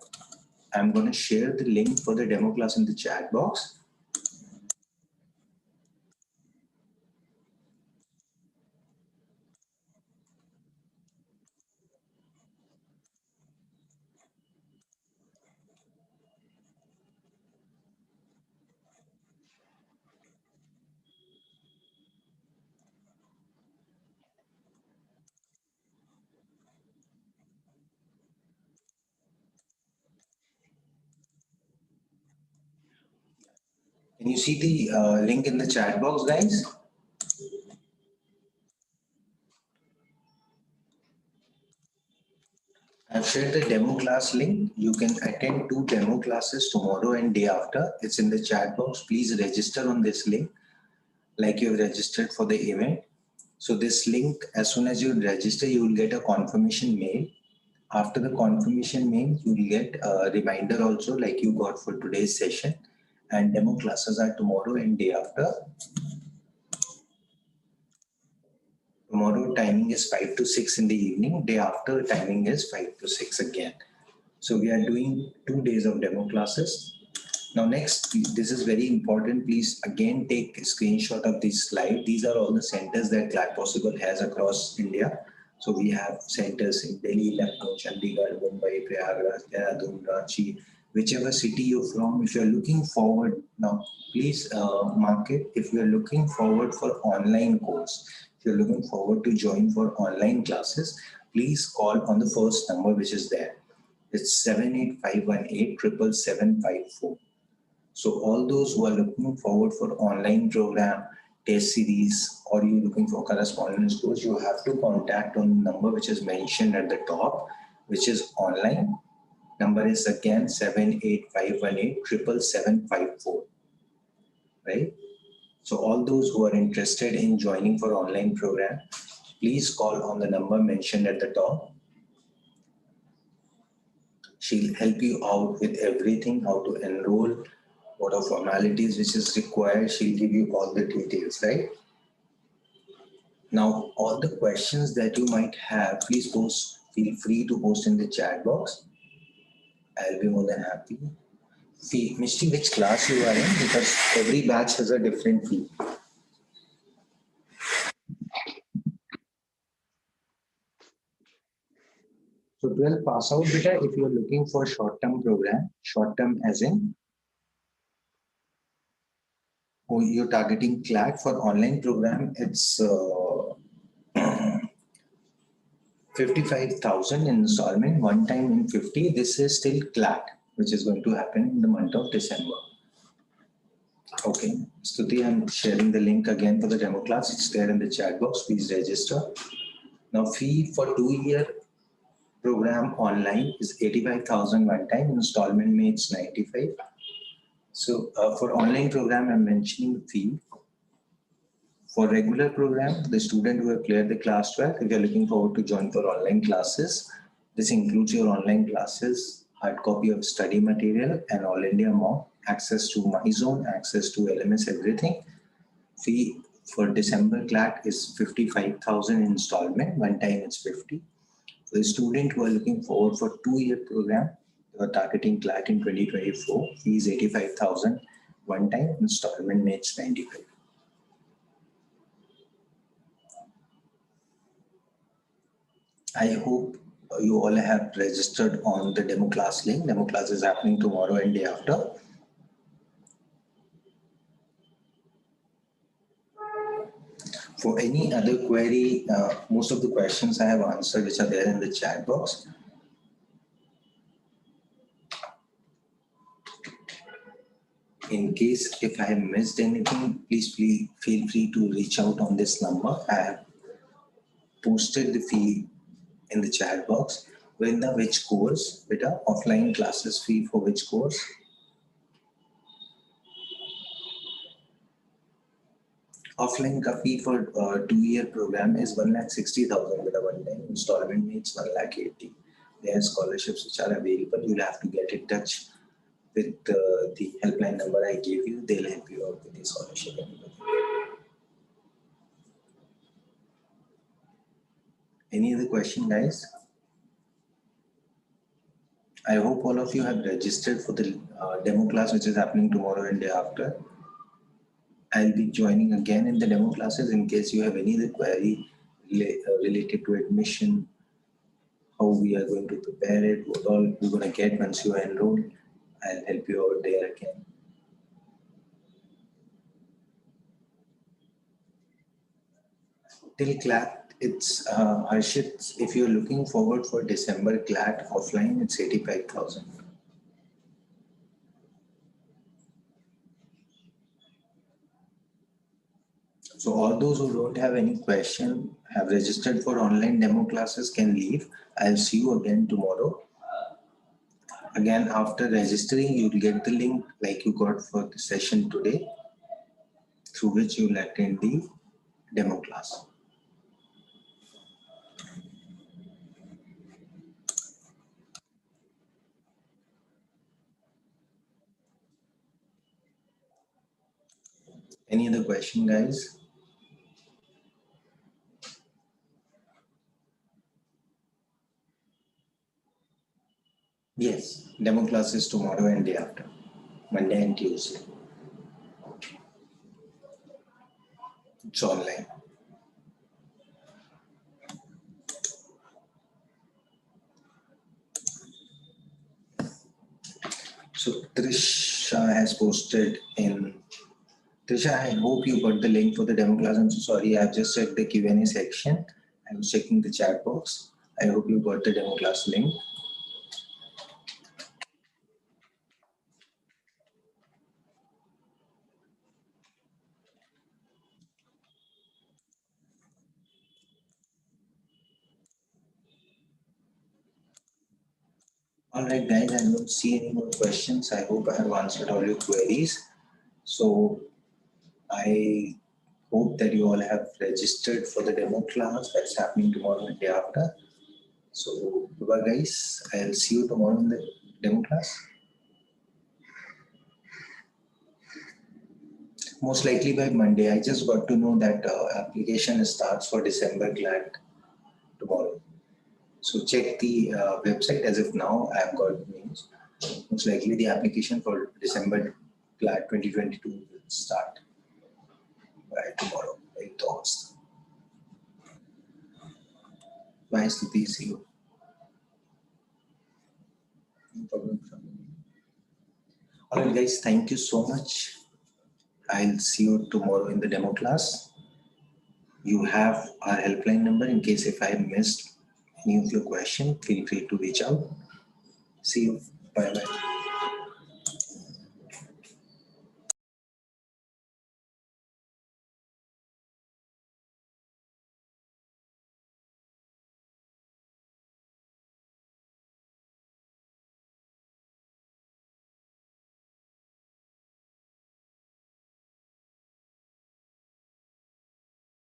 I'm going to share the link for the demo class in the chat box. Can you see the link in the chat box, guys? I've shared the demo class link. You can attend 2 demo classes tomorrow and day after. It's in the chat box. Please register on this link like you have registered for the event. So this link, as soon as you register, you will get a confirmation mail. After the confirmation mail, you will get a reminder also like you got for today's session. And demo classes are tomorrow and day after. Tomorrow timing is 5 to 6 in the evening. Day after timing is 5 to 6 again. So we are doing 2 days of demo classes. Now next, this is very important. Please again take a screenshot of this slide. These are all the centers that Clat Possible has across India. So we have centers in Delhi, Lucknow, Chandigarh, Mumbai, Prayagraj, Dehradun, Ranchi, whichever city you're from. If you're looking forward, now please mark it. If you're looking forward for online course, if you're looking forward to join for online classes, please call on the first number which is there. It's 78518 So all those who are looking forward for online program, test series, or you looking for correspondence course, you have to contact on the number which is mentioned at the top, which is online. Number is again 78518 right? So all those who are interested in joining for online program, please call on the number mentioned at the top. She'll help you out with everything, how to enroll, what are formalities which is required. She'll give you all the details, right? Now, all the questions that you might have, please feel free to post in the chat box. I'll be more than happy. Fee, Misty, which class you are in? Because every batch has a different fee. So 12 pass out beta if you're looking for short-term program, short-term as in you're targeting CLAT for online program, it's 55,000 installment, one time in 50. This is still CLAT, which is going to happen in the month of December. Okay, Stuti, I'm sharing the link again for the demo class. It's there in the chat box. Please register. Now, fee for 2-year program online is 85,000 one time. Installment may it's 95. So for online program, I'm mentioning fee. For regular program, the student who have cleared the class 12, if you're looking forward to join for online classes, this includes your online classes, hard copy of study material, and all India mock, access to MyZone, access to LMS, everything. Fee for December CLAT is 55,000 installment, one time it's 50. For the student who are looking forward for 2-year program, they are targeting CLAT in 2024, fee is 85,000, one time installment makes 95. I hope you all have registered on the demo class link. Demo class is happening tomorrow and day after. For any other query, most of the questions I have answered, which are there in the chat box. In case if I have missed anything, please feel free to reach out on this number. I have posted the fee in the chat box. Vrinda, which course? Beta, offline classes fee for which course? Offline का fee for 2-year program is 1,60,000 with a one-time installment means 1,80,000. There are scholarships which are available. You'll have to get in touch with the helpline number I gave you. They'll help you out with the scholarship. Any other question, guys? I hope all of you have registered for the demo class which is happening tomorrow and day after. I'll be joining again in the demo classes in case you have any other query related to admission, how we are going to prepare it, what all you're going to get once you are enrolled. I'll help you out there again. Till Clat, it's Harshit, if you're looking forward for December Clat offline, it's 85,000. So all those who don't have any question, have registered for online demo classes can leave. I'll see you again tomorrow. Again, after registering, you'll get the link like you got for the session today, through which you'll attend the demo class. Any other question, guys? Yes, demo classes tomorrow and day after, Monday and Tuesday. It's online. So Trisha has posted in. Trisha, I hope you got the link for the demo class. I'm so sorry, I've just checked the Q&A section. I was checking the chat box. I hope you got the demo class link. All right, guys, I don't see any more questions. I hope I have answered all your queries. So I hope that you all have registered for the demo class that's happening tomorrow and day after. So bye guys, I'll see you tomorrow in the demo class. Most likely by Monday. I just got to know that application starts for December Clat tomorrow. So check the website. As of now, I have got news. Most likely the application for December Clat 2022 will start by tomorrow, by Thursday. Bye, Stuti. See you. No problem. All right, guys. Thank you so much. I'll see you tomorrow in the demo class. You have our helpline number in case if I missed any of your question, feel free to reach out. See you. Bye-bye.